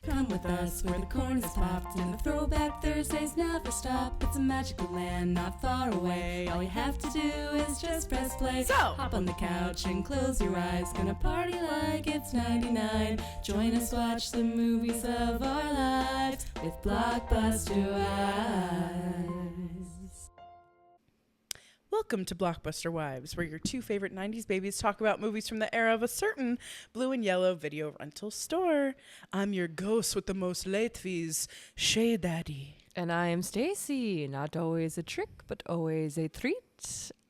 Come with us where the corn is popped and the throwback Thursdays never stop. It's a magical land not far away. All you have to do is just press play. So, hop on the couch and close your eyes. Gonna party like it's 99. Join us, watch the movies of our lives with Blockbuster Wives. welcome to Blockbuster Wives, where your two favorite 90s babies talk about movies from the era of a certain blue and yellow video rental store. I'm your ghost with the most late fees, Shay Daddy. And I am Stacy, not always a trick, but always a treat.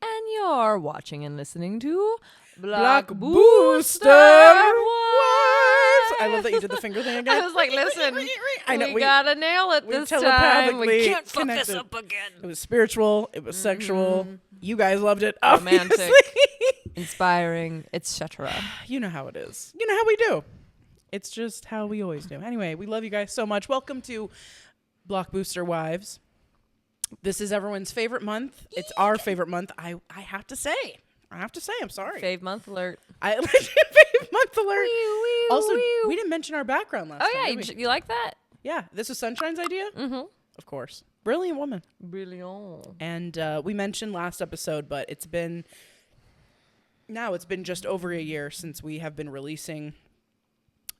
And you're watching and listening to BlockBOOster Wives. I love that you did the finger thing again. I was like, listen, I know, we gotta nail it this time. We can't fuck this connected. up again. It was spiritual. It was sexual. You guys loved it. Romantic, obviously. inspiring, etc. You know how it is. You know how we do. It's just how we always do. Anyway, we love you guys so much. Welcome to BlockBOOster Wives. This is everyone's favorite month. It's our favorite month. I have to say. I'm sorry. Fave month alert. Fave month alert. Wee, Also, wee. we didn't mention our background last time. Oh yeah, did we? you like that? Yeah, this was Sunshine's idea? Mm-hmm. Of course. Brilliant woman. Brilliant. And we mentioned last episode, but it's been just over a year since we have been releasing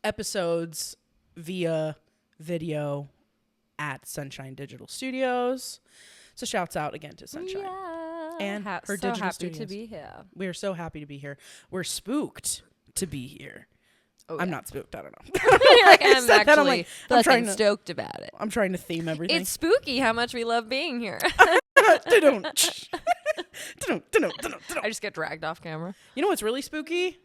episodes via video at Sunshine Digital Studios. So shouts out again to Sunshine. Yeah. And her so digital happy studios. to be here. We are so happy to be here. We're spooked to be here. Oh, I'm yeah. not spooked. I don't know. I'm said that, I'm actually like, I'm trying fucking to- stoked about it. I'm trying to theme everything. It's spooky how much we love being here. I just get dragged off camera. You know what's really spooky?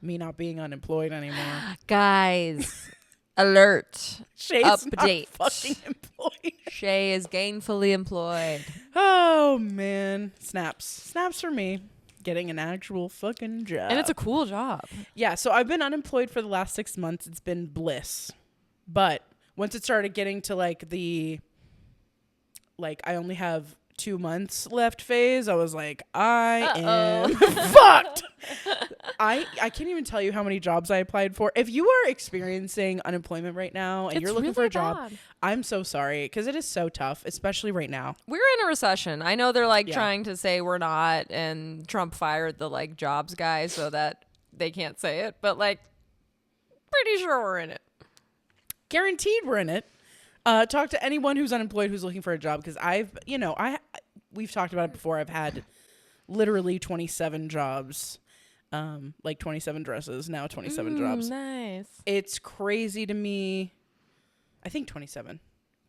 Me not being unemployed anymore. Guys, alert. Shay's Update. not fucking employed. Shay is gainfully employed. Oh, man. Snaps for me. Getting an actual fucking job. And it's a cool job. Yeah, so I've been unemployed for the last 6 months. It's been bliss. But once it started getting to I only have 2 months left phase, I was like, I am fucked. I can't even tell you how many jobs I applied for. If you are experiencing unemployment right now and you're looking for a job, bad. I'm so sorry because it is so tough, especially right now. We're in a recession. I know they're trying to say we're not, and Trump fired the jobs guy so that they can't say it, but pretty sure we're in it. Guaranteed we're in it. Talk to anyone who's unemployed who's looking for a job because we've talked about it before. I've had literally 27 jobs, 27 dresses, now 27 jobs. Nice. It's crazy to me. I think 27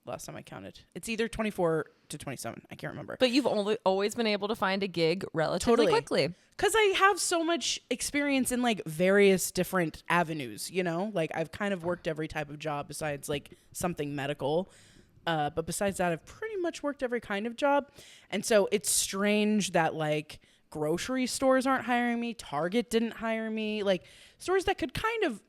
last time I counted. It's either 24 to 27. I can't remember. But you've always been able to find a gig relatively quickly. Because I have so much experience in various different avenues, I've kind of worked every type of job besides something medical. But besides that, I've pretty much worked every kind of job. And so it's strange that grocery stores aren't hiring me. Target didn't hire me. Stores that could kind of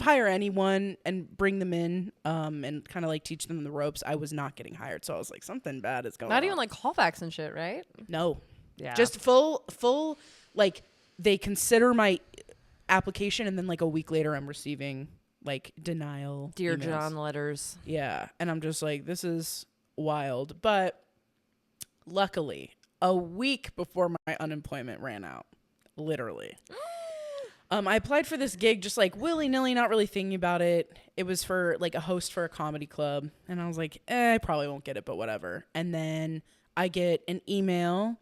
hire anyone and bring them in and kind of teach them the ropes. I was not getting hired. So I was like, something bad is going on. Not even callbacks and shit, right? No. Yeah. Just full they consider my application and then a week later I'm receiving denial Dear emails. John letters. Yeah. And I'm just like, this is wild. But luckily, a week before my unemployment ran out, literally, I applied for this gig just willy-nilly, not really thinking about it. It was for a host for a comedy club. And I was like, I probably won't get it, but whatever. And then I get an email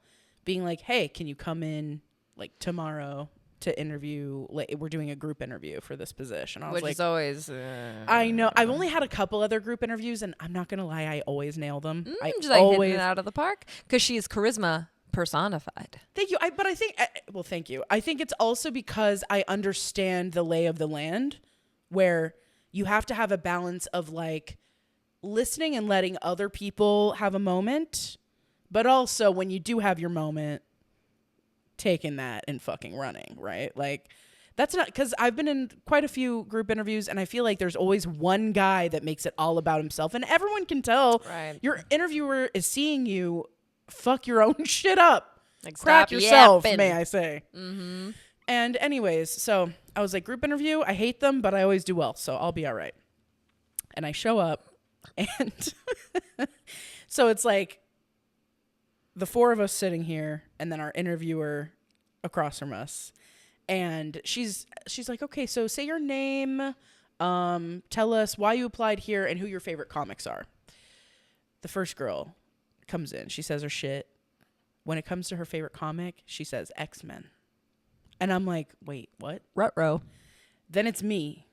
being like, hey, can you come in tomorrow to interview? We're doing a group interview for this position. I was Which is always... I know. I've only had a couple other group interviews, and I'm not going to lie, I always nail them. I just always hitting it out of the park. Because she's charisma personified. Thank you. But I think, thank you. I think it's also because I understand the lay of the land where you have to have a balance of listening and letting other people have a moment. But also when you do have your moment, taking that and fucking running, right? That's not, because I've been in quite a few group interviews and I feel like there's always one guy that makes it all about himself. And everyone can tell your interviewer is seeing you fuck your own shit up. Crack yourself, yapping. may I say. Mm-hmm. And anyways, so I was like, group interview, I hate them, but I always do well, so I'll be all right. And I show up, and so it's like the four of us sitting here, and then our interviewer across from us. And she's like, okay, so say your name, tell us why you applied here and who your favorite comics are. The first girl comes in. She says her shit. When it comes to her favorite comic, she says X-Men. And I'm like, wait, what? Ruh-roh. Then it's me.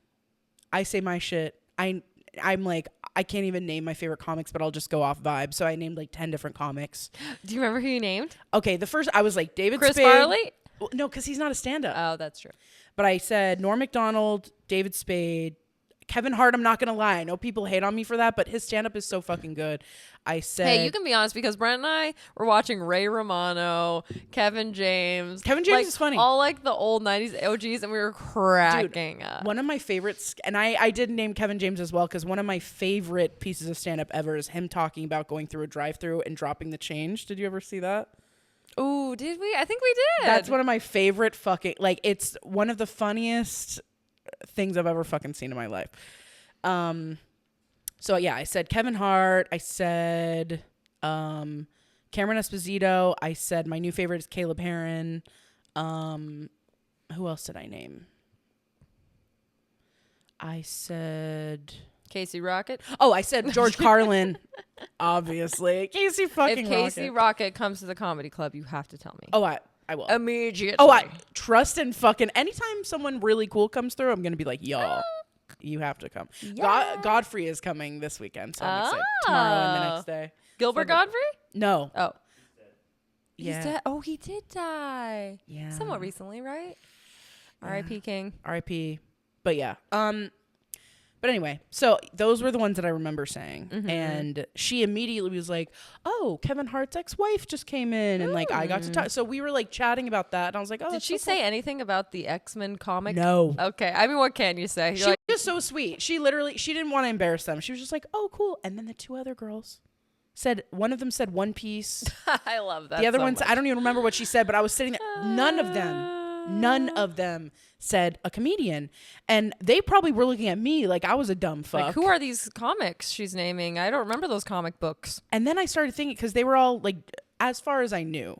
I say my shit. I'm like, I can't even name my favorite comics, but I'll just go off vibe. So I named like 10 different comics. Do you remember who you named? Okay, the first, I was like, David Chris Spade. Farley? Well, no, because he's not a stand-up. Oh, that's true. But I said Norm Macdonald, David Spade, Kevin Hart. I'm not going to lie. I know people hate on me for that, but his stand-up is so fucking good. I said... Hey, you can be honest, because Brent and I were watching Ray Romano, Kevin James. Kevin James is funny. All like the old 90s OGs, and we were cracking up. One of my favorites, and I did name Kevin James as well, because one of my favorite pieces of stand-up ever is him talking about going through a drive-thru and dropping the change. Did you ever see that? Oh, did we? I think we did. That's one of my favorite fucking... Like, it's one of the funniest things I've ever fucking seen in my life. So yeah, I said Kevin Hart. I said Cameron Esposito. I said my new favorite is Caleb Heron. Who else did I name? I said Casey Rocket. Oh, I said George Carlin. Obviously, Casey fucking. If Casey Rocket comes to the comedy club, you have to tell me. Oh, I will immediately. Oh, I trust and fucking. Anytime someone really cool comes through, I'm gonna be like, y'all. You have to come. Yeah. Godfrey is coming this weekend, so I'm excited. Tomorrow and the next day. Gilbert Godfrey? No. Oh. Yeah. He's dead. Oh, he did die. Yeah. Somewhat recently, right? Yeah. R.I.P. King. R.I.P. But yeah. But anyway, so those were the ones that I remember saying. Mm-hmm. And she immediately was like, oh, Kevin Hart's ex-wife just came in. And like, I got to talk. So we were like chatting about that. And I was like, oh, did she say anything about the X-Men comic? No. Okay. I mean, what can you say? She was so sweet. She didn't want to embarrass them. She was just like, oh, cool. And then the two other girls said, one of them said One Piece. I love that. The other so ones, much. I don't even remember what she said, but I was sitting there. None of them said a comedian. And they probably were looking at me like I was a dumb fuck. Like, who are these comics she's naming? I don't remember those comic books. And then I started thinking, because they were all like, as far as I knew,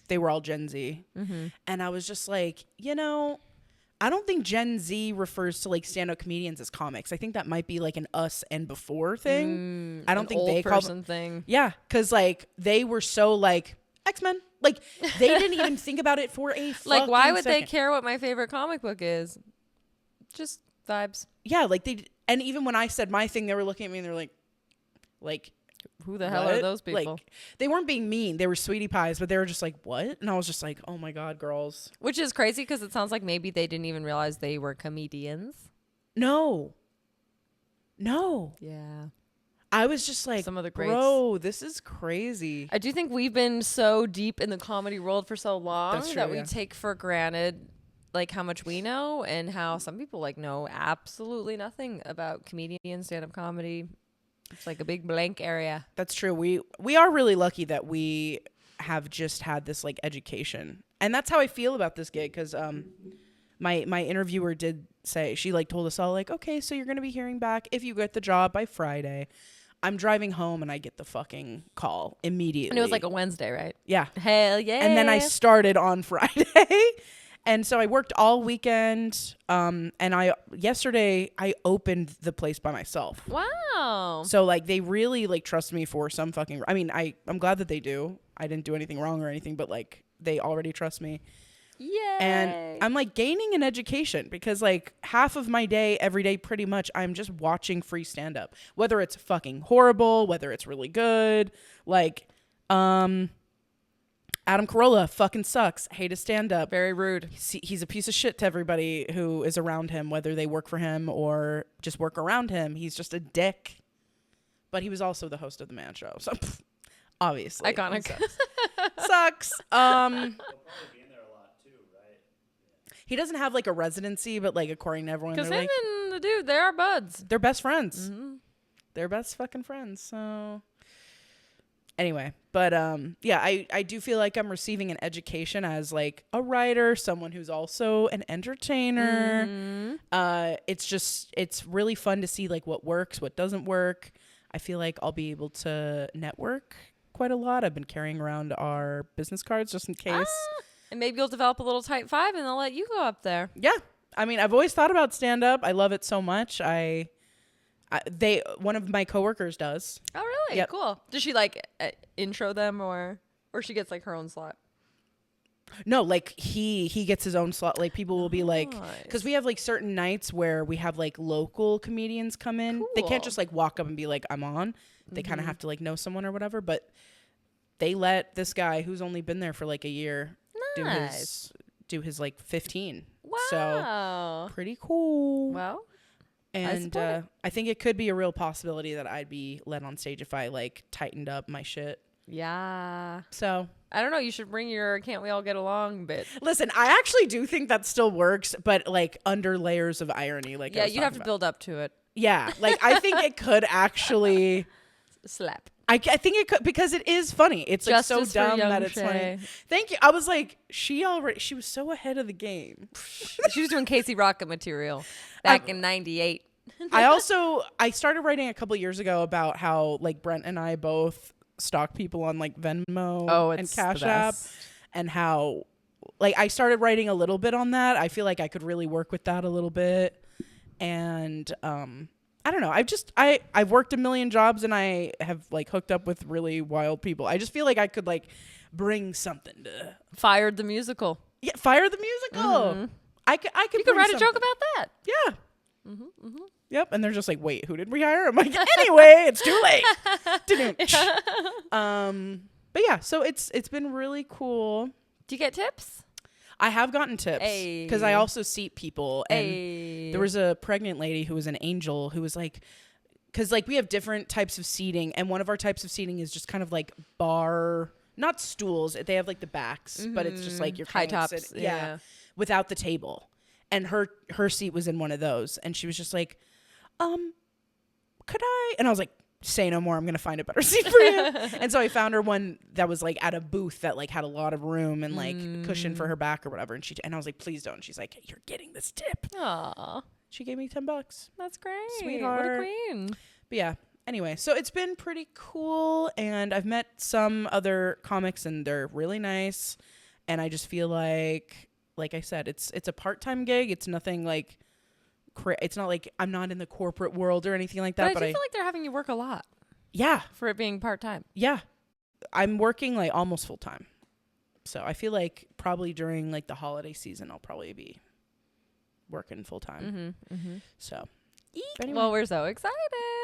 they were all Gen Z. Mm-hmm. And I was just like, I don't think Gen Z refers to like stand-up comedians as comics. I think that might be like an us and before thing. I don't think they call them thing. Yeah, because like they were so like X-Men. Like they didn't even think about it for a fucking like why would second. they care what my favorite comic book is? Just vibes. Yeah, like and even when I said my thing, they were looking at me and they're like who the hell are those people? Like, they weren't being mean. They were sweetie pies, but they were just like, what? And I was just like, oh my God, girls. Which is crazy because it sounds like maybe they didn't even realize they were comedians. No. Yeah. I was just like, some of the greats. Bro, this is crazy. I do think we've been so deep in the comedy world for so long that we yeah. take for granted like how much we know and how some people like know absolutely nothing about comedian stand-up comedy. It's like a big blank area. That's true. We are really lucky that we have just had this like education. And that's how I feel about this gig, because my interviewer did say, she like told us all like, okay, so you're going to be hearing back if you get the job by Friday. I'm driving home and I get the fucking call immediately. And it was like a Wednesday, right? Yeah. Hell yeah. And then I started on Friday. And so I worked all weekend. And yesterday I opened the place by myself. Wow. So like they really like trust me for some fucking, I mean, I'm glad that they do. I didn't do anything wrong or anything, but like they already trust me. Yay. And I'm like gaining an education, because like half of my day, every day, pretty much, I'm just watching free stand up, whether it's fucking horrible, whether it's really good. Like, Adam Carolla fucking sucks. Hate his stand up. Very rude. He's a piece of shit to everybody who is around him, whether they work for him or just work around him. He's just a dick. But he was also the host of the Man Show. So obviously. Iconic. Sucks. He doesn't have like a residency, but like according to everyone, because they're him like, and the dude, they are buds. They're best friends. Mm-hmm. They're best fucking friends. So Anyway, but yeah, I do feel like I'm receiving an education as like a writer, someone who's also an entertainer. It's really fun to see like what works, what doesn't work. I feel like I'll be able to network quite a lot. I've been carrying around our business cards just in case. And maybe you'll develop a little type 5 and they'll let you go up there. Yeah. I mean, I've always thought about stand up. I love it so much. One of my coworkers does. Oh, really? Yep. Cool. Does she like intro them or she gets like her own slot? No, like he gets his own slot. Like people will be like, because we have like certain nights where we have like local comedians come in. Cool. They can't just like walk up and be like, I'm on. They kind of have to like know someone or whatever. But they let this guy who's only been there for like a year do his like 15. Wow. So pretty cool. Well. And I think it could be a real possibility that I'd be let on stage if I like tightened up my shit. Yeah. So I don't know. You should bring your "Can't we all get along" bit. Listen, I actually do think that still works, but like under layers of irony. Like yeah, you have to build up to it. Yeah, like I think it could actually slap. I think it could because it is funny. It's like so dumb that it's funny. Thank you. I was like, she was so ahead of the game. She was doing Casey Rocket material back in '98. I started writing a couple years ago about how like Brent and I both stalk people on like Venmo and Cash App, and how like I started writing a little bit on that. I feel like I could really work with that a little bit, and I don't know. I've worked a million jobs and I have like hooked up with really wild people. I just feel like I could like bring something to Fired the musical. Yeah, Fire the musical. Mm-hmm. I could. You could write a joke about that. Yeah. Yep. And they're just like, wait, who did we hire? I'm like, anyway, it's too late. But yeah, so it's been really cool. Do you get tips? I have gotten tips because I also seat people, and there was a pregnant lady who was an angel who was like, because like we have different types of seating, and one of our types of seating is just kind of like bar, not stools. They have like the backs, but it's just like your high tops, yeah, without the table. And her seat was in one of those, and she was just like, could I? And I was like, say no more. I'm gonna find a better seat for you. And so I found her one that was like at a booth that like had a lot of room and like cushion for her back or whatever. And I was like, please don't. And she's like, you're getting this tip. Aww. She gave me $10. That's great. Sweetheart. What a queen. But yeah. Anyway, so it's been pretty cool, and I've met some other comics, and they're really nice. And I just feel like I said, it's a part-time gig. It's nothing like. It's not like I'm not in the corporate world or anything like that. But I do feel like they're having you work a lot. Yeah. For it being part-time. Yeah. I'm working like almost full-time. So I feel like probably during like the holiday season, I'll probably be working full-time. So. Anyway. Well, we're so excited.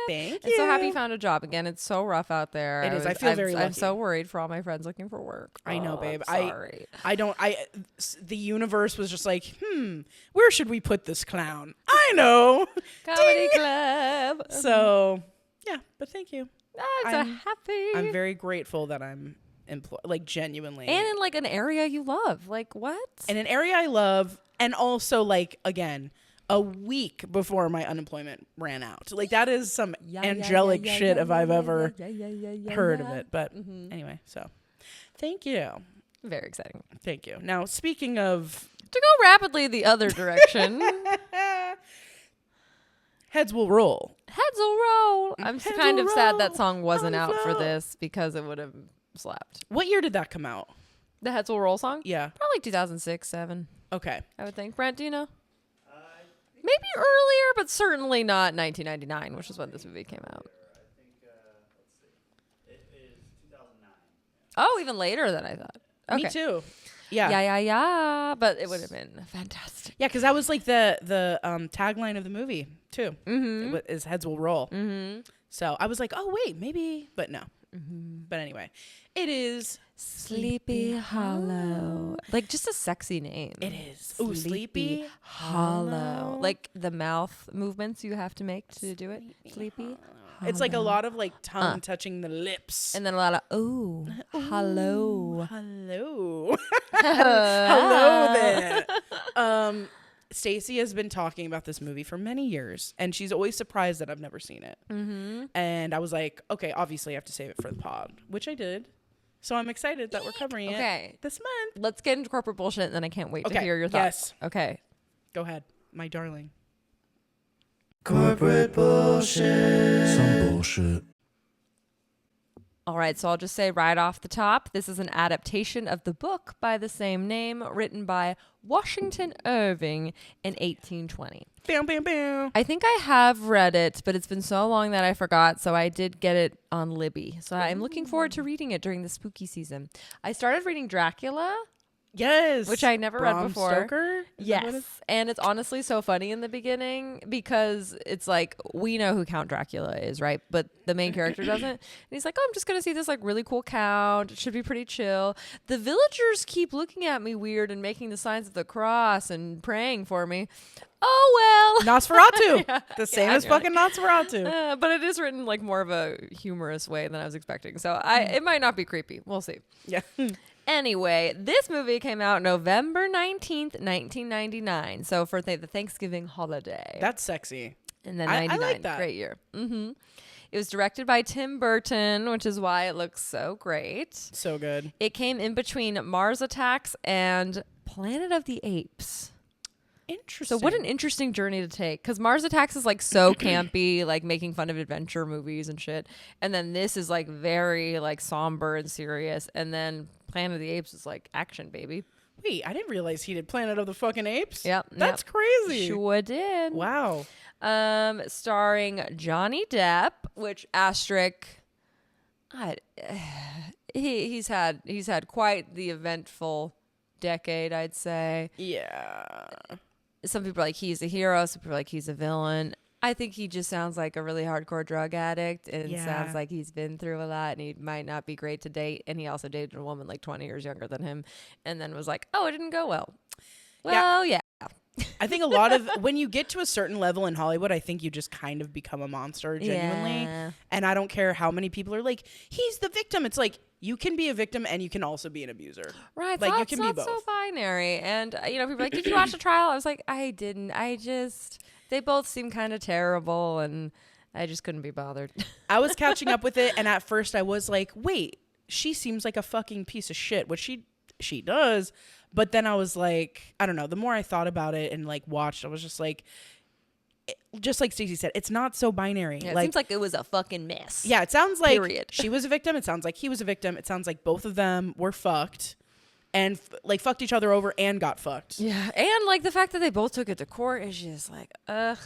Thank I'm you. so happy you found a job again. It's so rough out there. It is. I feel very lucky. I'm so worried for all my friends looking for work. I know, babe. I'm sorry. The universe was just like, where should we put this clown? I know. Comedy club. So, yeah, but thank you. I'm so happy. I'm very grateful that I'm employed, like genuinely. And in like an area you love. Like what? In an area I love, and also like, again, a week before my unemployment ran out. Like that is some angelic shit if I've ever heard of it. But anyway, so thank you. Very exciting. Thank you. Now, speaking of... To go rapidly the other direction. Heads will roll. Heads will roll. I'm kind of sad that song wasn't out for this because it would have slapped. What year did that come out? The Heads will roll song? Yeah. Probably 2006, 7. Okay. I would think. Brent, do you know? Maybe earlier, but certainly not 1999, which is when this movie came out. I think, let's see. It is 2009. Oh, even later than I thought. Okay. Me too. Yeah. Yeah. But it would have been fantastic. Yeah, because that was like the tagline of the movie too. Is Heads will roll. So I was like, oh wait, maybe, but no. But anyway, it is Sleepy Hollow. Like just a sexy name. It is. Ooh, Sleepy Hollow. Like the mouth movements you have to make to do it. Sleepy Hollow. It's like a lot of like tongue touching the lips. And then a lot of hello. Hello. Hello there. Stacey has been talking about this movie for many years, and she's always surprised that I've never seen it. Mm-hmm. And I was like, okay, obviously I have to save it for the pod, which I did. So I'm excited that we're covering it this month. Let's get into corporate bullshit, and then I can't wait to hear your thoughts. Yes. Okay. Go ahead, my darling. Corporate bullshit. Some bullshit. All right, so I'll just say right off the top, this is an adaptation of the book by the same name, written by Washington Irving in 1820. Bam, bam, bam. I think I have read it, but it's been so long that I forgot, so I did get it on Libby. So I'm looking forward to reading it during the spooky season. I started reading Dracula. Yes. Which I never read before. Stoker? Yes. And it's honestly so funny in the beginning because it's like, we know who Count Dracula is, right? But the main character doesn't. And he's like, oh, I'm just going to see this like really cool count. It should be pretty chill. The villagers keep looking at me weird and making the signs of the cross and praying for me. Oh, well. Nosferatu. Yeah. The same as fucking Nosferatu. But it is written like more of a humorous way than I was expecting. So it might not be creepy. We'll see. Yeah. Anyway, this movie came out November 19th, 1999. So for the Thanksgiving holiday. That's sexy. And then 99. I like that. Great year. Mm-hmm. It was directed by Tim Burton, which is why it looks so great. So good. It came in between Mars Attacks and Planet of the Apes. Interesting. So what an interesting journey to take. Because Mars Attacks is like so campy, like making fun of adventure movies and shit. And then this is like very like somber and serious. And then Planet of the Apes is like action, baby. Wait, I didn't realize he did Planet of the fucking Apes. Yep. That's crazy. Sure did. Wow. Starring Johnny Depp, which asterisk, he's had quite the eventful decade, I'd say. Yeah. Some people are like he's a hero, some people are like he's a villain. I think he just sounds like a really hardcore drug addict, and it sounds like he's been through a lot, and he might not be great to date. And he also dated a woman like 20 years younger than him, and then was like, oh, it didn't go well. Well, yeah. I think a lot of when you get to a certain level in Hollywood, I think you just kind of become a monster genuinely. Yeah. And I don't care how many people are like, he's the victim. It's like, you can be a victim and you can also be an abuser. Right. Like, So you can be both. so binary. And, people are like, did you watch the trial? I was like, I didn't. They both seem kind of terrible, and I just couldn't be bothered. I was catching up with it, and at first I was like, wait, she seems like a fucking piece of shit, which she does. But then I was like, I don't know. The more I thought about it and like watched, I was just like Stacey said, it's not so binary. Yeah, it seems like it was a fucking mess. Yeah, it sounds like Period. she was a victim. It sounds like he was a victim. It sounds like both of them were fucked and fucked each other over and got fucked. Yeah, and like the fact that they both took it to court is just like, ugh.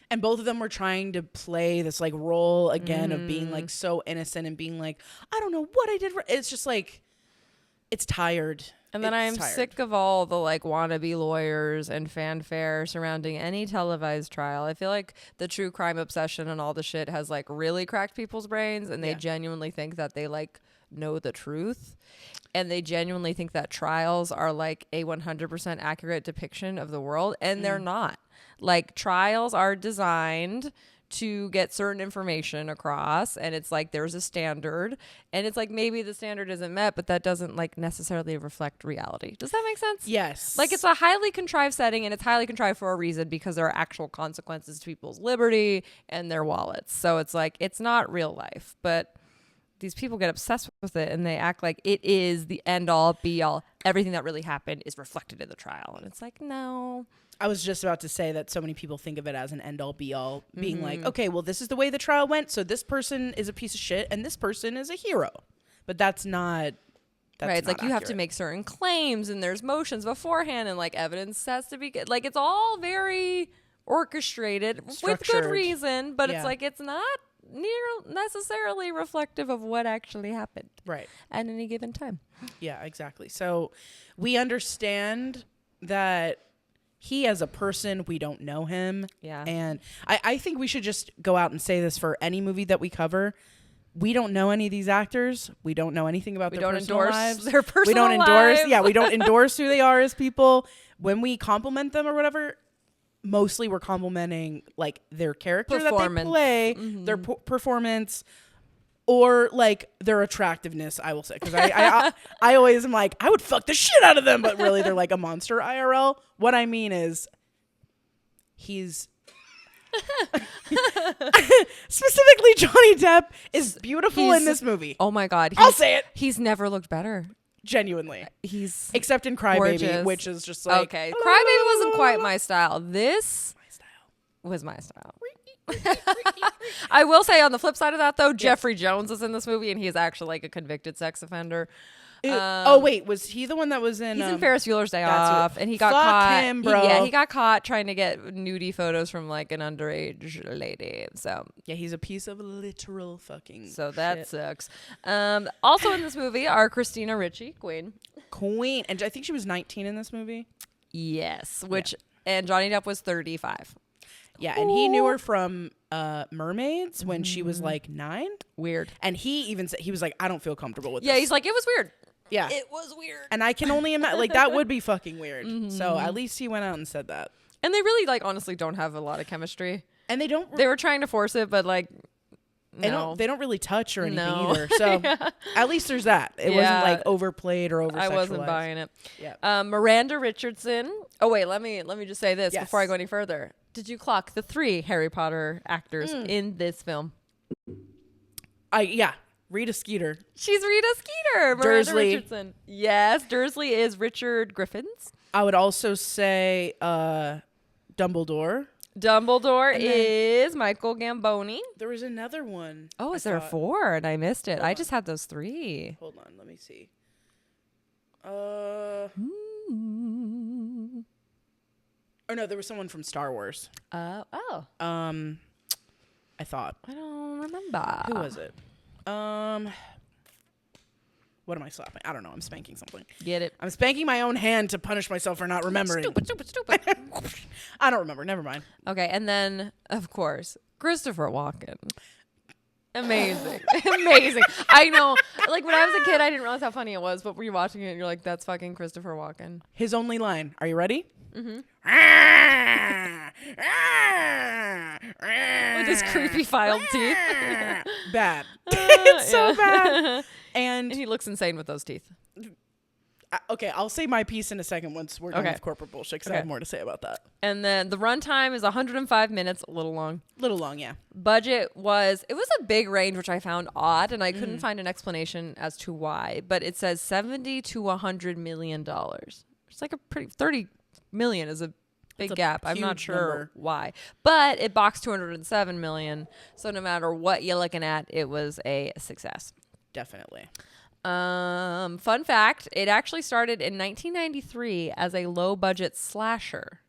And both of them were trying to play this like role again of being like so innocent and being like, I don't know what I did. It's just like, it's tired. And then I'm sick of all the like wannabe lawyers and fanfare surrounding any televised trial. I feel like the true crime obsession and all the shit has like really cracked people's brains, and they genuinely think that they like know the truth. And they genuinely think that trials are like a 100% accurate depiction of the world. And they're not. Like, trials are designed to get certain information across, and it's like there's a standard, and it's like maybe the standard isn't met, but that doesn't like necessarily reflect reality. Does that make sense? Yes. Like, it's a highly contrived setting, and it's highly contrived for a reason, because there are actual consequences to people's liberty and their wallets. So it's like, it's not real life, but these people get obsessed with it, and they act like it is the end all be all. Everything that really happened is reflected in the trial, and it's like, no. I was just about to say that so many people think of it as an end all be all, being like, okay, well, this is the way the trial went, so this person is a piece of shit and this person is a hero. But that's not. Right, it's like you have to make certain claims, and there's motions beforehand, and like evidence has to be like, it's all very orchestrated with good reason, but it's like it's not necessarily reflective of what actually happened right at any given time. Yeah, exactly. So we understand that he as a person, we don't know him. Yeah. And I think we should just go out and say this for any movie that we cover. We don't know any of these actors. We don't know anything about their personal lives. Their personal we don't endorse. lives. Yeah, we don't endorse who they are as people. When we compliment them or whatever, mostly we're complimenting like their character that they play, their performance, or like their attractiveness. I will say, because I always am like, I would fuck the shit out of them, but really they're like a monster IRL. What I mean is, he's specifically Johnny Depp is beautiful in this movie. Oh my God. I'll say it. He's never looked better. Genuinely. He's Except in Cry Baby, gorgeous. which is just like okay. Cry Baby wasn't quite my style. This was my style. I will say on the flip side of that though, Jeffrey Jones is in this movie and he is actually like a convicted sex offender. Oh wait, was he the one that was in? He's in Ferris Bueller's Day that's Off, and he got Fuck caught. him, bro. He got caught trying to get nudie photos from like an underage lady. So yeah, he's a piece of literal fucking. so that shit. sucks. Also in this movie are Christina Ricci, Queen, and I think she was 19 in this movie. yes, and Johnny Depp was 35. Yeah, and he knew her from Mermaids when she was like 9. Weird. And he even said he was like, I don't feel comfortable with Yeah, this. he's like, it was weird. Yeah. It was weird. And I can only imagine, like, that would be fucking weird. So at least he went out and said that. And they really, like, honestly don't have a lot of chemistry. And they don't. They were trying to force it, but, like, no. They don't really touch or anything No. either. So at least there's that. It wasn't like overplayed or over. I wasn't buying it. Yeah. Miranda Richardson. Oh, wait, let me just say this Yes. before I go any further. Did you clock the 3 Harry Potter actors in this film? Yeah. Rita Skeeter. She's Rita Skeeter. Miranda Dursley. Richardson. Yes, Dursley is Richard Griffin's. I would also say Dumbledore. Dumbledore is Michael Gamboni. There was another one. Oh, is there 4? And I missed it. I just had those 3. Hold on, let me see. Oh no, there was someone from Star Wars. Oh. I thought. I don't remember. Who was it? What am I slapping? I don't know. I'm spanking something. Get it? I'm spanking my own hand to punish myself for not remembering. Stupid. I don't remember. Never mind. Okay, and then, of course, Christopher Walken. Amazing. Amazing. I know. Like, when I was a kid, I didn't realize how funny it was, but when you're watching it, you're like, that's fucking Christopher Walken. His only line. Are you ready? Mm-hmm. With his creepy filed teeth. Bad. It's so bad. And he looks insane with those teeth. Okay, I'll say my piece in a second once we're done with corporate bullshit, because I have more to say about that. And then the runtime is 105 minutes, a little long. Little long, yeah. Budget it was a big range, which I found odd, and I couldn't find an explanation as to why. But it says $70 to $100 million. It's like a pretty 30 million is a big gap. I'm not sure why, but it boxed 207 million. So no matter what you're looking at, it was a success. Definitely. Fun fact, it actually started in 1993 as a low budget slasher.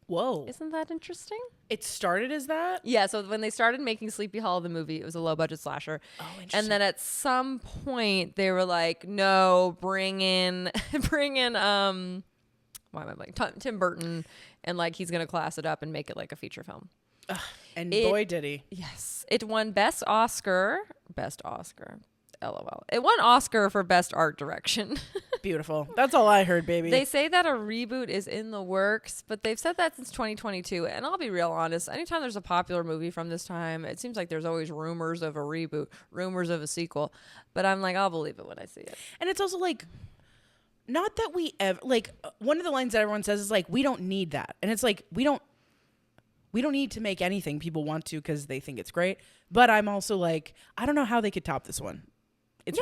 Whoa. Isn't that interesting? It started as that? Yeah, so when they started making Sleepy Hollow the movie, it was a low budget slasher. Oh, interesting. And then at some point they were like, no, bring in why am I like Tim Burton, and like he's gonna class it up and make it like a feature film. And boy did he. Yes. It won Best Oscar. LOL. It won Oscar for Best Art Direction. Beautiful. That's all I heard, baby. They say that a reboot is in the works, but they've said that since 2022. And I'll be real honest, anytime there's a popular movie from this time, it seems like there's always rumors of a reboot, rumors of a sequel. But I'm like, I'll believe it when I see it. And it's also like, not that we ever, like, one of the lines that everyone says is like, we don't need that. And it's like, we don't need to make anything. People want to because they think it's great. But I'm also like, I don't know how they could top this one. It's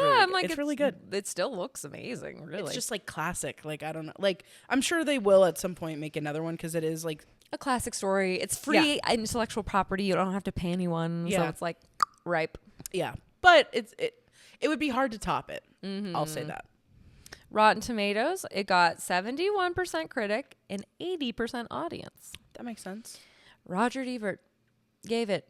really good. It still looks amazing, really. It's just like classic. Like, I don't know. Like, I'm sure they will at some point make another one because it is like a classic story. It's free intellectual property. You don't have to pay anyone. So it's like ripe. Yeah. But it would be hard to top it. I'll say that. Rotten Tomatoes, it got 71% critic and 80% audience. That makes sense. Roger Ebert gave it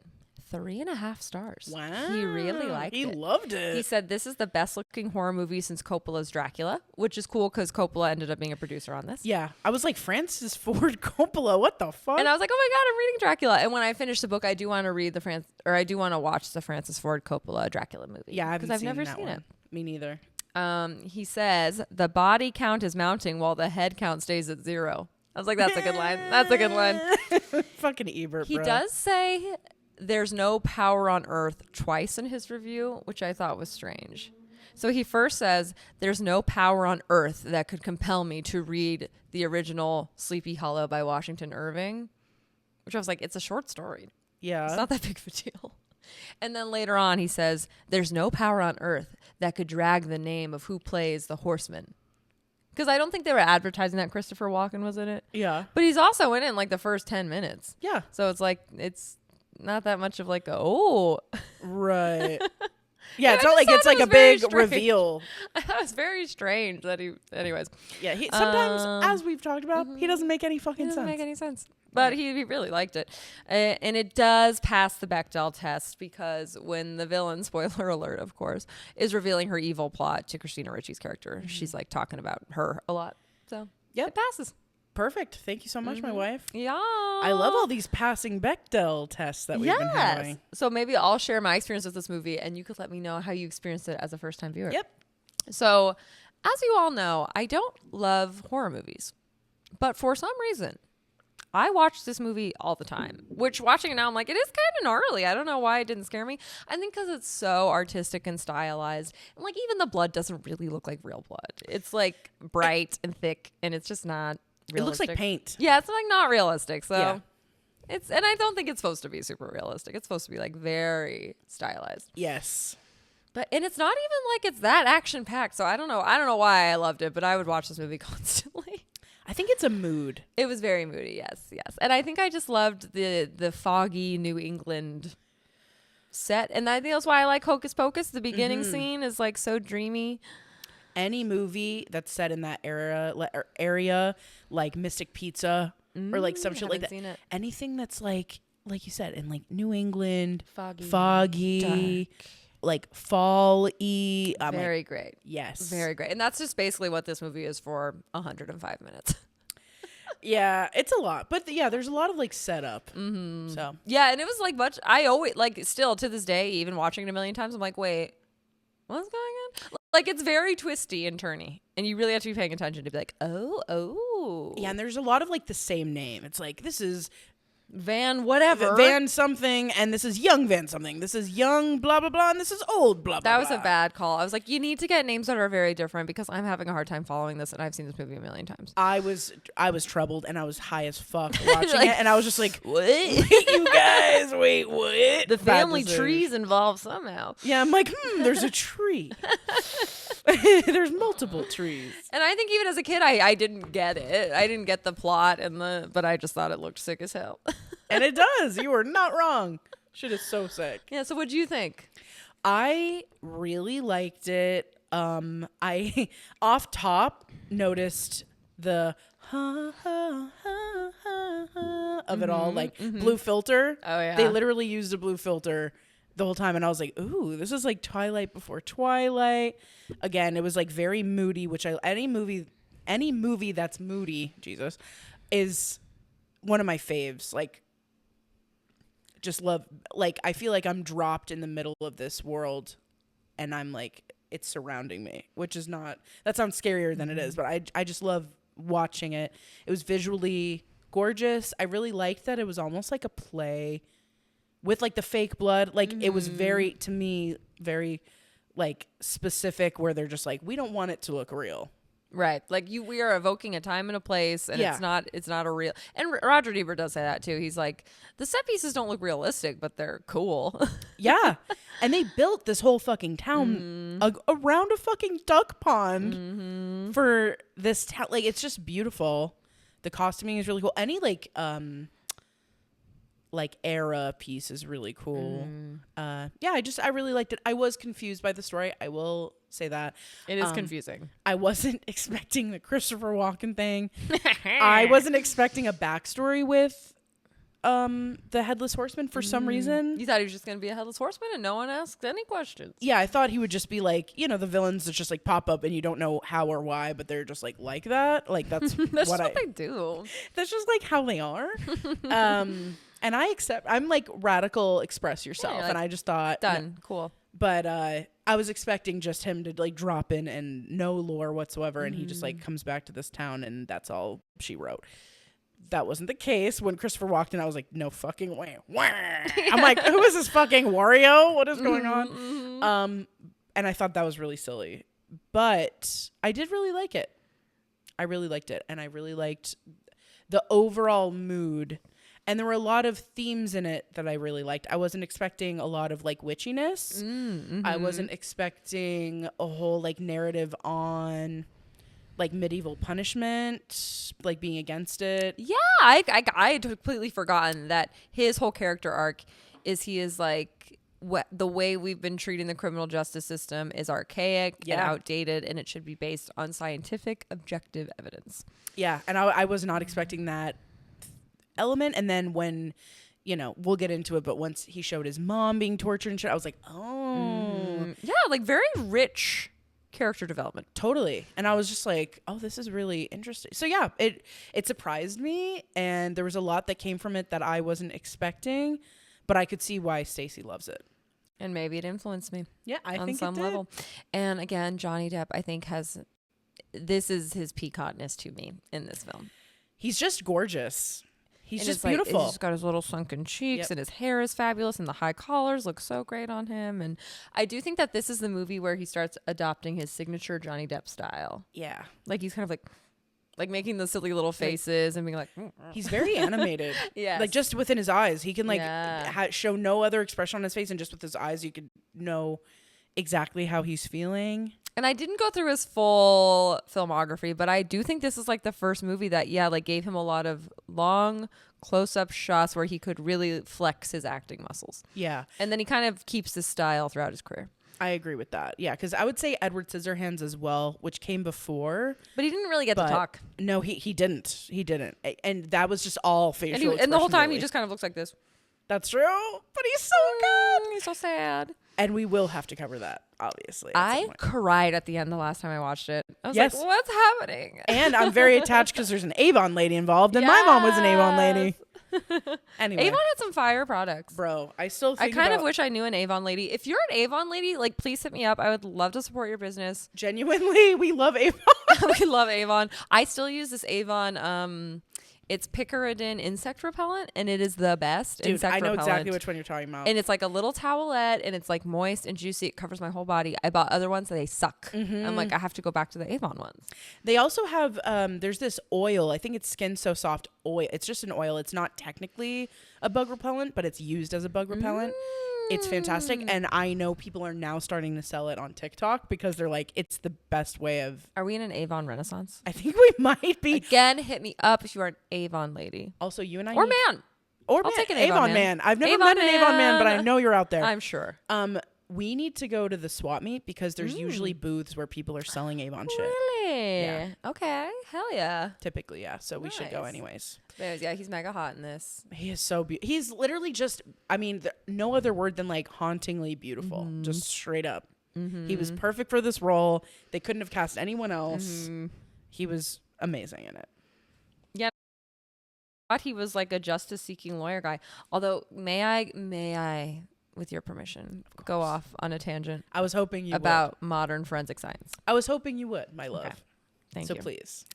3.5 stars. Wow. He really liked it. He loved it. He said this is the best looking horror movie since Coppola's Dracula, which is cool because Coppola ended up being a producer on this. Yeah. I was like, Francis Ford Coppola, what the fuck? And I was like, oh my God, I'm reading Dracula. And when I finish the book, I do want to read I do want to watch the Francis Ford Coppola Dracula movie. Yeah, because I've never seen it. Me neither. He says the body count is mounting while the head count stays at 0. I was like, that's a good line. That's a good line. Fucking Ebert, He bro. does say there's no power on earth twice in his review, which I thought was strange. So he first says there's no power on earth that could compel me to read the original Sleepy Hollow by Washington Irving. which I was like, it's a short story. Yeah. It's not that big of a deal. And then later on, he says, there's no power on earth that could drag the name of who plays the horseman. Because I don't think they were advertising that Christopher Walken was in it. Yeah. But he's also in it in like the first 10 minutes. Yeah. So it's like, it's not that much of like, oh. Right. Yeah, it's I not just like it's thought like it a was very big strange. reveal. That was very strange that he, anyways. Yeah, he sometimes, as we've talked about, he doesn't make any It fucking doesn't sense. make any sense. But he really liked it. And it does pass the Bechdel test because when the villain, spoiler alert, of course, is revealing her evil plot to Christina Ricci's character, she's like talking about her a lot. So Yep. it passes. Perfect. Thank you so much, my wife. Yeah. I love all these passing Bechdel tests that we've been having. So maybe I'll share my experience with this movie and you could let me know how you experienced it as a first time viewer. Yep. So as you all know, I don't love horror movies, but for some reason, I watch this movie all the time, which watching it now, I'm like, it is kind of gnarly. I don't know why it didn't scare me. I think because it's so artistic and stylized. And like even the blood doesn't really look like real blood. It's like bright and thick and it's just not realistic. It looks like paint. Yeah, it's like not realistic. So Yeah. and I don't think it's supposed to be super realistic. It's supposed to be like very stylized. Yes. And it's not even like it's that action packed. So I don't know why I loved it, but I would watch this movie constantly. I think it's a mood. It was very moody, yes. And I think I just loved the foggy New England set. And I think that's why I like Hocus Pocus. The beginning scene is like so dreamy. Any movie that's set in that area, like Mystic Pizza or like some shit like that. Seen it. Anything that's like you said, in like New England, Foggy, foggy, like fall-y. I'm very like, great. yes. Very great. And that's just basically what this movie is for 105 minutes. Yeah, it's a lot. But yeah, there's a lot of like setup. Mm-hmm. So Yeah, and it was like much. I always like still to this day, even watching it a million times, I'm like, wait, what's going on? Like it's very twisty and turny, and you really have to be paying attention to be like, oh. yeah, and there's a lot of like the same name. It's like this is Van whatever. Van something, and this is young Van something. This is young blah blah blah, and this is old blah blah. That was blah. a bad call. I was like, you need to get names that are very different because I'm having a hard time following this, and I've seen this movie a million times. I was troubled, and I was high as fuck watching Like, it, and I was just like, What? wait, you guys, wait, what? The Bad family decision. tree's involved somehow. Yeah, I'm like, there's a tree. There's multiple trees. And I think even as a kid, I didn't get it. I didn't get the plot but I just thought it looked sick as hell. And it does. You were not wrong. Shit is so sick. Yeah. So what'd you think? I really liked it. I off top noticed the of it all, like blue filter. Oh, yeah. They literally used a blue filter the whole time, and I was like, ooh, this is like Twilight before Twilight. Again, it was like very moody, which any movie that's moody, Jesus, is one of my faves. Like, just love, like, I feel like I'm dropped in the middle of this world and I'm like, it's surrounding me, which is not, that sounds scarier than it is, but I just love watching it. It was visually gorgeous. I really liked that it was almost like a play with like the fake blood. Like it was very, to me, very like specific, where they're just like, we don't want it to look real. Right. Like we are evoking a time and a place, and Yeah. it's not a real. And Roger Ebert does say that too. He's like, the set pieces don't look realistic, but they're cool. Yeah. And they built this whole fucking town around a fucking duck pond for this town. Like, it's just beautiful. The costuming is really cool. Any like era piece is really cool. Yeah, I really liked it. I was confused by the story. I will say that. It is confusing. I wasn't expecting the Christopher Walken thing. I wasn't expecting a backstory with the Headless Horseman for some reason. You thought he was just going to be a headless horseman and no one asked any questions. Yeah, I thought he would just be like, the villains that just like pop up and you don't know how or why, but they're just like that. Like that's That's what what they do. That's just like how they are. And I'm like radical express yourself. Yeah, like, and I just thought Done. Cool. But I was expecting just him to like drop in and no lore whatsoever, and he just like comes back to this town and that's all she wrote. That wasn't the case. When Christopher walked in, I was like, no fucking way. I'm like, who is this fucking Wario? What is going on? And I thought that was really silly. But I did really like it. I really liked it. And I really liked the overall mood. And there were a lot of themes in it that I really liked. I wasn't expecting a lot of like witchiness. I wasn't expecting a whole like narrative on like medieval punishment, like being against it. Yeah, I had completely forgotten that his whole character arc is he is like the way we've been treating the criminal justice system is archaic and outdated, and it should be based on scientific, objective evidence. Yeah, and I was not expecting that element. And then when, you know, we'll get into it, but once he showed his mom being tortured and shit, I was like, oh. Yeah, like very rich character development. Totally. And I was just like, oh, this is really interesting. So yeah, it surprised me, and there was a lot that came from it that I wasn't expecting, but I could see why Stacey loves it. And maybe it influenced me. Yeah, I think on some it did. level. And again, Johnny Depp, I think this is his peacocness to me in this film. He's just gorgeous. He's and just like, beautiful. He's just got his little sunken cheeks, and his hair is fabulous, and the high collars look so great on him. And I do think that this is the movie where he starts adopting his signature Johnny Depp style. Yeah. Like he's kind of like making the silly little faces and being like, he's very animated. Yeah. Like just within his eyes, he can like show no other expression on his face, and just with his eyes, you could know exactly how he's feeling. And I didn't go through his full filmography, but I do think this is like the first movie that, like gave him a lot of long close-up shots where he could really flex his acting muscles. Yeah. And then he kind of keeps this style throughout his career. I agree with that. Yeah, because I would say Edward Scissorhands as well, which came before. But he didn't really get to talk. No, he didn't. He didn't. And that was just all facial and the whole time really. he just kind of looks like this. That's true. But he's so good. He's so sad. And we will have to cover that, obviously. I cried at the end the last time I watched it. I was Yes. like, what's happening? And I'm very attached because there's an Avon lady involved, and my mom was an Avon lady. Anyway. Avon had some fire products. Bro, I still think I kind of wish I knew an Avon lady. If you're an Avon lady, like, please hit me up. I would love to support your business. Genuinely, we love Avon. We love Avon. I still use this Avon. It's picaridin insect repellent, and it is the best insect I know repellent. exactly which one you're talking about. And it's like a little towelette, and it's like moist and juicy. It covers my whole body. I bought other ones that they suck. I'm like, I have to go back to the Avon ones. They also have, there's this oil. I think it's Skin So Soft oil. It's just an oil. It's not technically a bug repellent, but it's used as a bug repellent. It's fantastic. And I know people are now starting to sell it on TikTok because they're like, it's the best way of. Are we in an Avon renaissance? I think we might be. Again, hit me up if you are an Avon lady. Also, you and I. Or man. Or I'll man. take an Avon man. I've never Avon met an Avon man, but I know you're out there. I'm sure. We need to go to the swap meet because there's usually booths where people are selling Avon shit. Really? Yeah. Okay. Hell yeah. Typically, yeah. So we should go Nice. anyways. Yeah, he's mega hot in this. He is so beautiful. He's literally just, I mean, no other word than like hauntingly beautiful. Just straight up. He was perfect for this role. They couldn't have cast anyone else. He was amazing in it. Yeah. I thought he was like a justice-seeking lawyer guy. Although, may I, with your permission, go off on a tangent I was hoping you about modern forensic science? I was hoping you would, my love. Okay. Thank so you. please.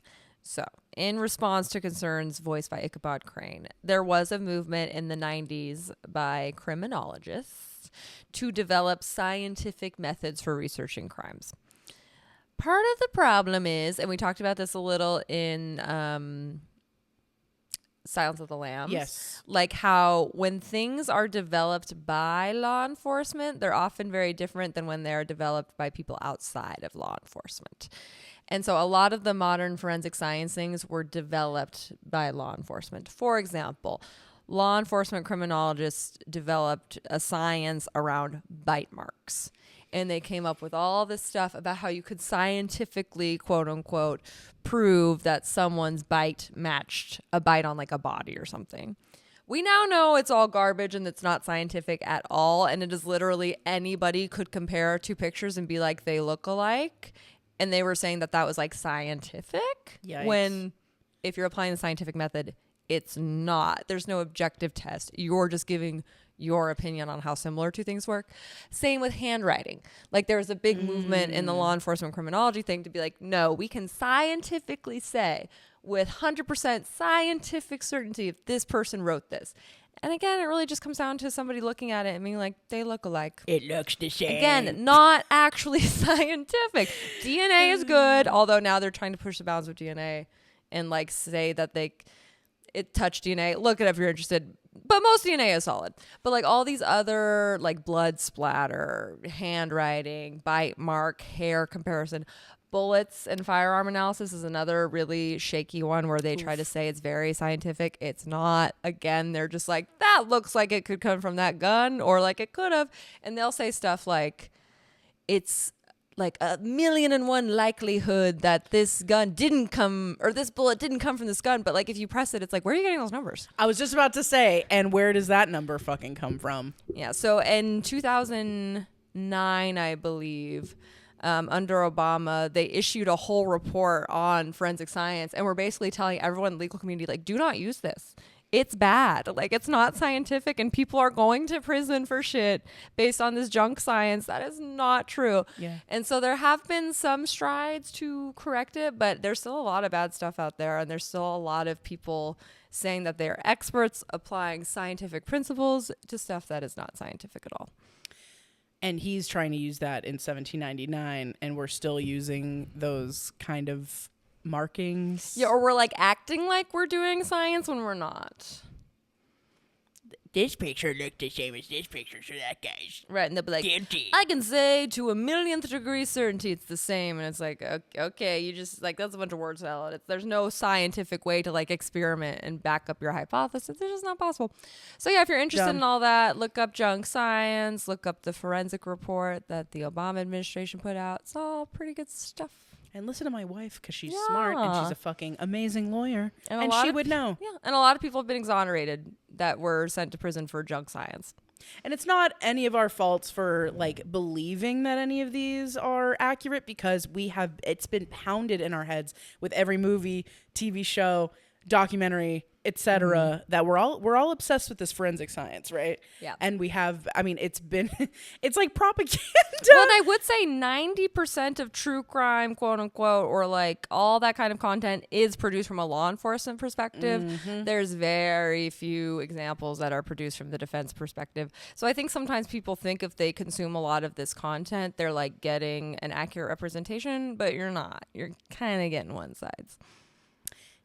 So, in response to concerns voiced by Ichabod Crane, there was a movement in the 90s by criminologists to develop scientific methods for researching crimes. Part of the problem is, and we talked about this a little in Silence of the Lambs. Yes. Like how when things are developed by law enforcement, they're often very different than when they're developed by people outside of law enforcement. And so a lot of the modern forensic science things were developed by law enforcement. For example, law enforcement criminologists developed a science around bite marks. And they came up with all this stuff about how you could scientifically, quote unquote, prove that someone's bite matched a bite on like a body or something. We now know it's all garbage and it's not scientific at all. And it is literally anybody could compare two pictures and be like, they look alike. And they were saying that that was like scientific. Yikes. When if you're applying the scientific method, it's not. There's no objective test. You're just giving your opinion on how similar two things work. Same with handwriting. Like there was a big movement in the law enforcement criminology thing to be like, no, we can scientifically say with 100% scientific certainty if this person wrote this. And again, it really just comes down to somebody looking at it and being like, they look alike. It looks the same. Again, not actually scientific. DNA is good, although now they're trying to push the bounds of DNA and like say that it touched DNA. Look it up if you're interested. But most DNA is solid. But like all these other like blood splatter, handwriting, bite mark, hair comparison, bullets and firearm analysis is another really shaky one where they try to say it's very scientific. It's not. Again, they're just like, that looks like it could come from that gun or like it could have. And they'll say stuff like, it's like 1,000,001 likelihood that this gun didn't come or this bullet didn't come from this gun. But like if you press it, it's like, where are you getting those numbers? I was just about to say, and where does that number fucking come from? Yeah. So in 2009, I believe, under Obama, they issued a whole report on forensic science and were basically telling everyone in the legal community, like, do not use this. It's bad. Like, it's not scientific and people are going to prison for shit based on this junk science. That is not true. Yeah. And so there have been some strides to correct it, but there's still a lot of bad stuff out there. And there's still a lot of people saying that they're experts applying scientific principles to stuff that is not scientific at all. And he's trying to use that in 1799, and we're still using those kind of markings. Yeah, or we're like acting like we're doing science when we're not. This picture looked the same as this picture, so that guy's Right, and they'll be like, guilty. I can say to 1,000,000th degree certainty it's the same. And it's like, okay, you just, like, that's a bunch of word salad. There's no scientific way to, like, experiment and back up your hypothesis. It's just not possible. So, yeah, if you're interested in all that, look up junk science, look up the forensic report that the Obama administration put out. It's all pretty good stuff. And listen to my wife, because she's smart and she's a fucking amazing lawyer. And a lot she of would know. Yeah, and a lot of people have been exonerated that were sent to prison for junk science. And it's not any of our faults for like believing that any of these are accurate, because it's been pounded in our heads with every movie, TV show, documentary, etc. that we're all obsessed with this forensic science, right? Yeah. And we have, I mean, it's like propaganda. Well, and I would say 90% of true crime, quote unquote, or like all that kind of content is produced from a law enforcement perspective. There's very few examples that are produced from the defense perspective. So I think sometimes people think if they consume a lot of this content, they're like getting an accurate representation, but you're not. You're kind of getting one sides.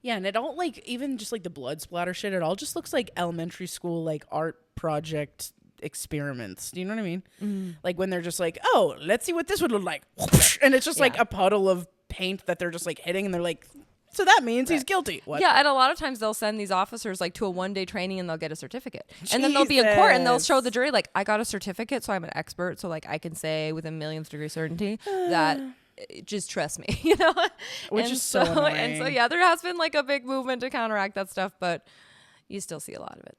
Yeah, and it all, like, even just like the blood splatter shit, it all just looks like elementary school, like, art project experiments. Do you know what I mean? Like when they're just like, oh, let's see what this would look like. And it's just like a puddle of paint that they're just like hitting, and they're like, so that means he's guilty. What? Yeah, and a lot of times they'll send these officers like to a one-day training and they'll get a certificate. And then they'll be in court and they'll show the jury, like, I got a certificate, so I'm an expert, so like I can say with 1,000,000th degree certainty that just trust me, you know? Which is so annoying. And so, yeah, there has been like a big movement to counteract that stuff, but you still see a lot of it.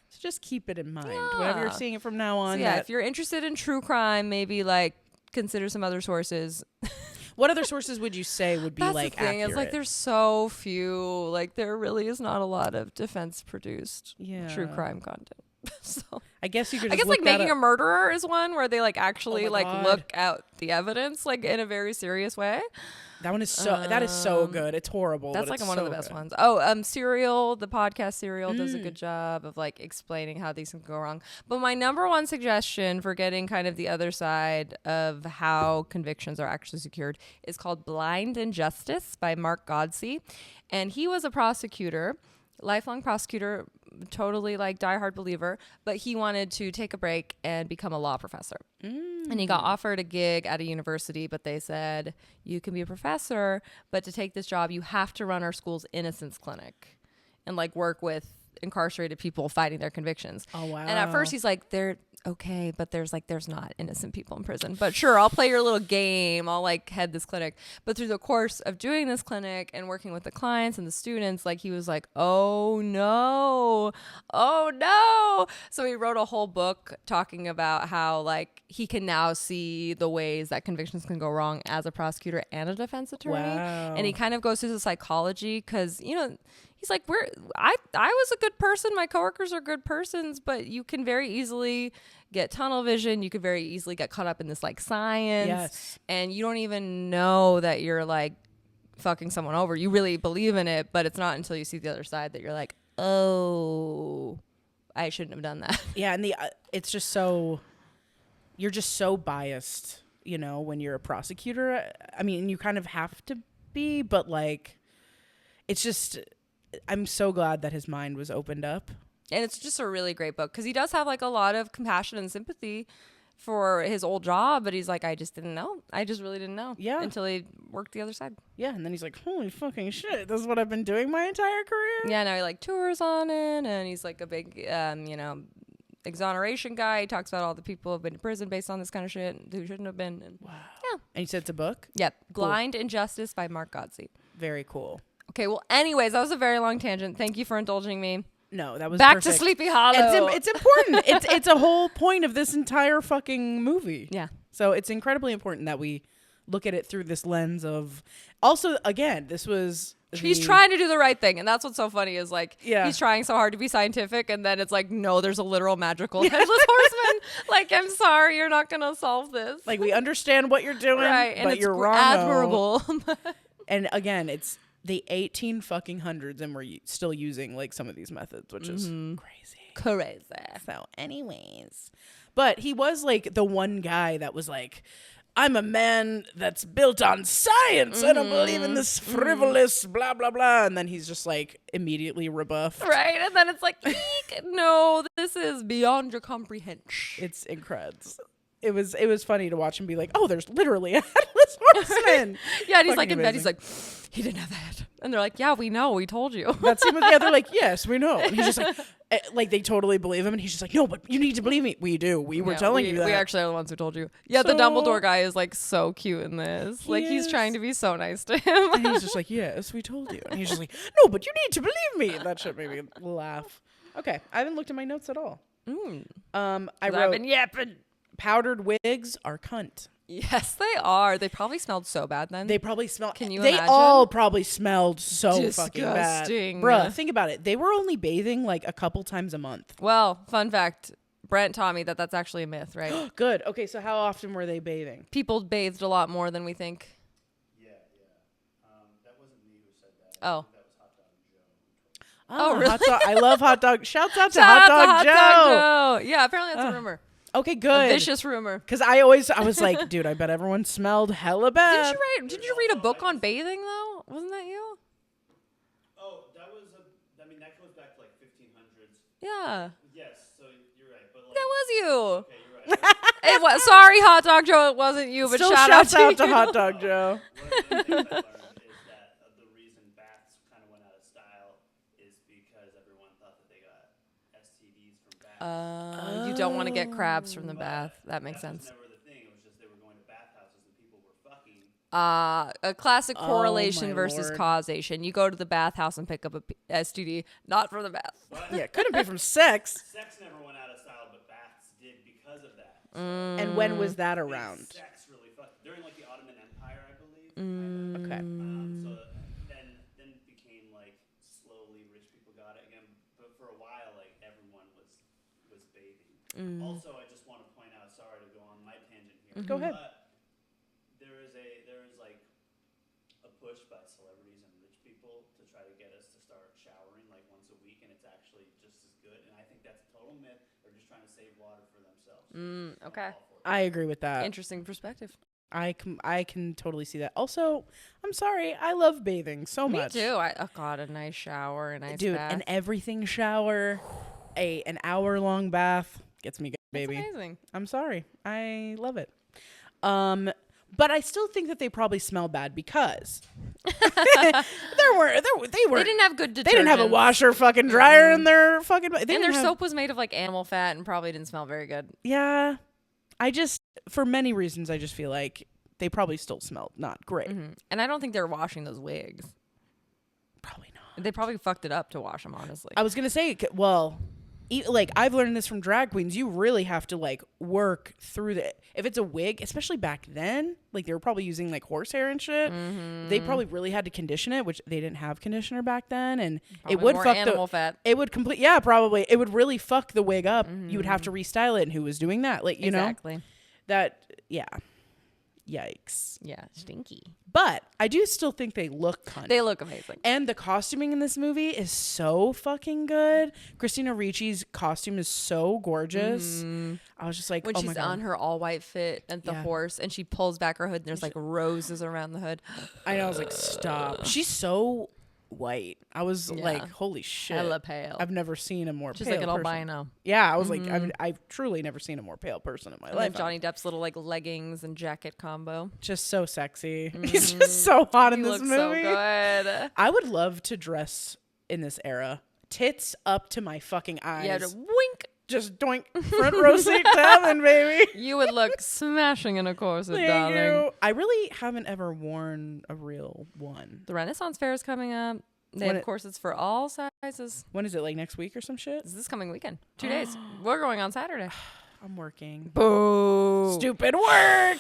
So just keep it in mind. Whenever you're seeing it from now on. So, yeah, if you're interested in true crime, maybe like consider some other sources. What other sources would you say would be That's like the thing. accurate? It's like there's so few. Like there really is not a lot of defense produced true crime content. So I guess you could. I guess like Making a Murderer is one where they like actually like God. look at the evidence like in a very serious way. That one is that is so good. It's horrible. That's but like it's one so of the best good. ones. Oh, Serial, the podcast Serial does a good job of like explaining how these can go wrong. But my number one suggestion for getting kind of the other side of how convictions are actually secured is called Blind Injustice by Mark Godsey. And he was a prosecutor, lifelong prosecutor, totally like diehard believer, but he wanted to take a break and become a law professor. And he got offered a gig at a university, but they said, you can be a professor, but to take this job, you have to run our school's innocence clinic and like work with incarcerated people fighting their convictions. Oh, wow. And at first he's like, they're okay, but there's not innocent people in prison, but sure, I'll play your little game. I'll like head this clinic. But through the course of doing this clinic and working with the clients and the students, like he was like, oh no. So he wrote a whole book talking about how like he can now see the ways that convictions can go wrong as a prosecutor and a defense attorney. Wow. And he kind of goes through the psychology because, you know, he's like, I was a good person. My coworkers are good persons, but you can very easily get tunnel vision. You could very easily get caught up in this like science. Yes. And you don't even know that you're like fucking someone over. You really believe in it, but it's not until you see the other side that you're like, oh, I shouldn't have done that. Yeah. And it's just so, you're just so biased, you know, when you're a prosecutor. I mean, you kind of have to be, but like, it's just, I'm so glad that his mind was opened up. And it's just a really great book because he does have like a lot of compassion and sympathy for his old job, but he's like, I just didn't know. I just really didn't know. Yeah. Until he worked the other side. Yeah, and then he's like, holy fucking shit, this is what I've been doing my entire career? Yeah, now he like tours on it, and he's like a big, exoneration guy. He talks about all the people who have been in prison based on this kind of shit who shouldn't have been. And Wow. Yeah. And you said it's a book? Yep. Cool. Blind Injustice by Mark Godsey. Very cool. Okay, well, anyways, that was a very long tangent. Thank you for indulging me. No, that was Back perfect. to Sleepy Hollow. It's important. it's a whole point of this entire fucking movie. Yeah. So it's incredibly important that we look at it through this lens of. Also, again, this was. He's trying to do the right thing, and that's what's so funny is like Yeah. he's trying so hard to be scientific, and then it's like, no, there's a literal magical headless horseman. Like, I'm sorry, you're not gonna solve this. Like, we understand what you're doing, right, and but it's you're wrong. admirable. And again, it's the 18 fucking hundreds, and we're still using like some of these methods, which is crazy. Crazy. So, anyways, but he was like the one guy that was like, I'm a man that's built on science. I don't believe in this frivolous blah blah blah. And then he's just like immediately rebuffed. Right, and then it's like, eek, no, this is beyond your comprehension. It's incredible. It was funny to watch him be like, oh, there's literally a headless horseman. Yeah, and he's Fucking like in bed, amazing. he's like, he didn't have that. And they're like, yeah, we know, we told you. That scene with the other, like, yes, we know. And he's just like they totally believe him. And he's just like, no, but you need to believe me. We do. We were telling you that. We actually are the ones who told you. Yeah, the So- Dumbledore guy is like so cute in this. Like he's is. trying to be so nice to him. And he's just like, yes, we told you. And he's just like, no, but you need to believe me. That shit made me laugh. Okay, I haven't looked at my notes at all. I I've wrote, been yapping. powdered wigs are cunt. Yes, they are. They probably smelled so bad then. They probably smell. Can you They imagine? all probably smelled so fucking bad. Disgusting. Bruh, think about it. They were only bathing like a couple times a month. Well, fun fact, Brent taught me that that's actually a myth, right? Good. Okay, so how often were they bathing? People bathed a lot more than we think. Yeah. That wasn't me who said that. Oh. That was Hot Dog Joe. Oh, really? Hot dog. I love hot dog. Shouts out to Shout Hot out to Dog Joe. Joe. Yeah, apparently that's a rumor. Okay, A good. vicious rumor. Because I was like, dude, I bet everyone smelled hella bad. Did you read a book on bathing though? Wasn't that you? Oh, that was that goes back to like 1500s. Yeah. Yes, so you're right. But like, That was you. okay, you're right. It was, sorry, Hot Dog Joe, it wasn't you, but Still shout shouts out to you. Hot Dog Joe. One of the things I learned is that the reason baths kind of went out of style is because everyone thought that they got STDs from baths. You don't want to get crabs from the But bath. That makes was sense. never the thing. It was just they were going to bathhouses and people were fucking. A classic correlation my versus Lord. causation. You go to the bathhouse and pick up a STD, not from the bath. Yeah, couldn't be from sex. Sex never went out of style, but baths did because of that. And when was that around? Sex really fucked during like the Ottoman Empire, I believe. Okay. So then it became like slowly rich people got it again, but for a while like everyone was bathing. Also, I just want to point out, sorry to go on my tangent here. Go ahead. But there is like a push by celebrities and rich people to try to get us to start showering like once a week, and it's actually just as good. And I think that's a total myth. They're just trying to save water for themselves. Okay. I agree with that. Interesting perspective. I can totally see that. Also, I'm sorry, I love bathing so Me much. too. Oh God, a nice shower, a nice Dude, bath. an everything shower, an hour-long bath gets me good, That's baby. amazing. I'm sorry. I love it. But I still think that they probably smell bad because they They didn't have good detergent. They didn't have a washer fucking dryer in their fucking. They And didn't their have- soap was made of like animal fat and probably didn't smell very good. Yeah, I just for many reasons I just feel like they probably still smelled not great. And I don't think they're washing those wigs. Probably not. They probably fucked it up to wash them, honestly. I was gonna say, well, like I've learned this from drag queens. You really have to like work through the. If it's a wig, especially back then, like they were probably using like horsehair and shit. They probably really had to condition it, which they didn't have conditioner back then, and Probably it would more fuck animal fat. It would complete. Yeah, probably. It would really fuck the wig up. You would have to restyle it, and who was doing that? Like you Exactly. know that. Yeah. Yikes. Yeah, stinky. But I do still think they look cunt. They look amazing. And the costuming in this movie is so fucking good. Christina Ricci's costume is so gorgeous. I was just like, When oh my she's God. on her all white fit and the Yeah. horse and she pulls back her hood and there's like roses around the hood. I know. I was like, stop. She's so white. I was like, holy shit. Hella pale. I've never seen a more Just pale like an person. albino. Yeah, I was like, I've truly never seen a more pale person in my And life. then Johnny Depp's little like leggings and jacket combo. Just so sexy. He's just so hot in He this looks movie. so good. I would love to dress in this era. Tits up to my fucking eyes. Yeah, to wink. Just doink. Front row seat to heaven, baby. You would look smashing in a corset, Thank darling. you. I really haven't ever worn a real one. The Renaissance Fair is coming up. They have corsets for all sizes. When is it? Like next week or some shit? This coming weekend. 2 days. We're going on Saturday. I'm working. Boo. Stupid work.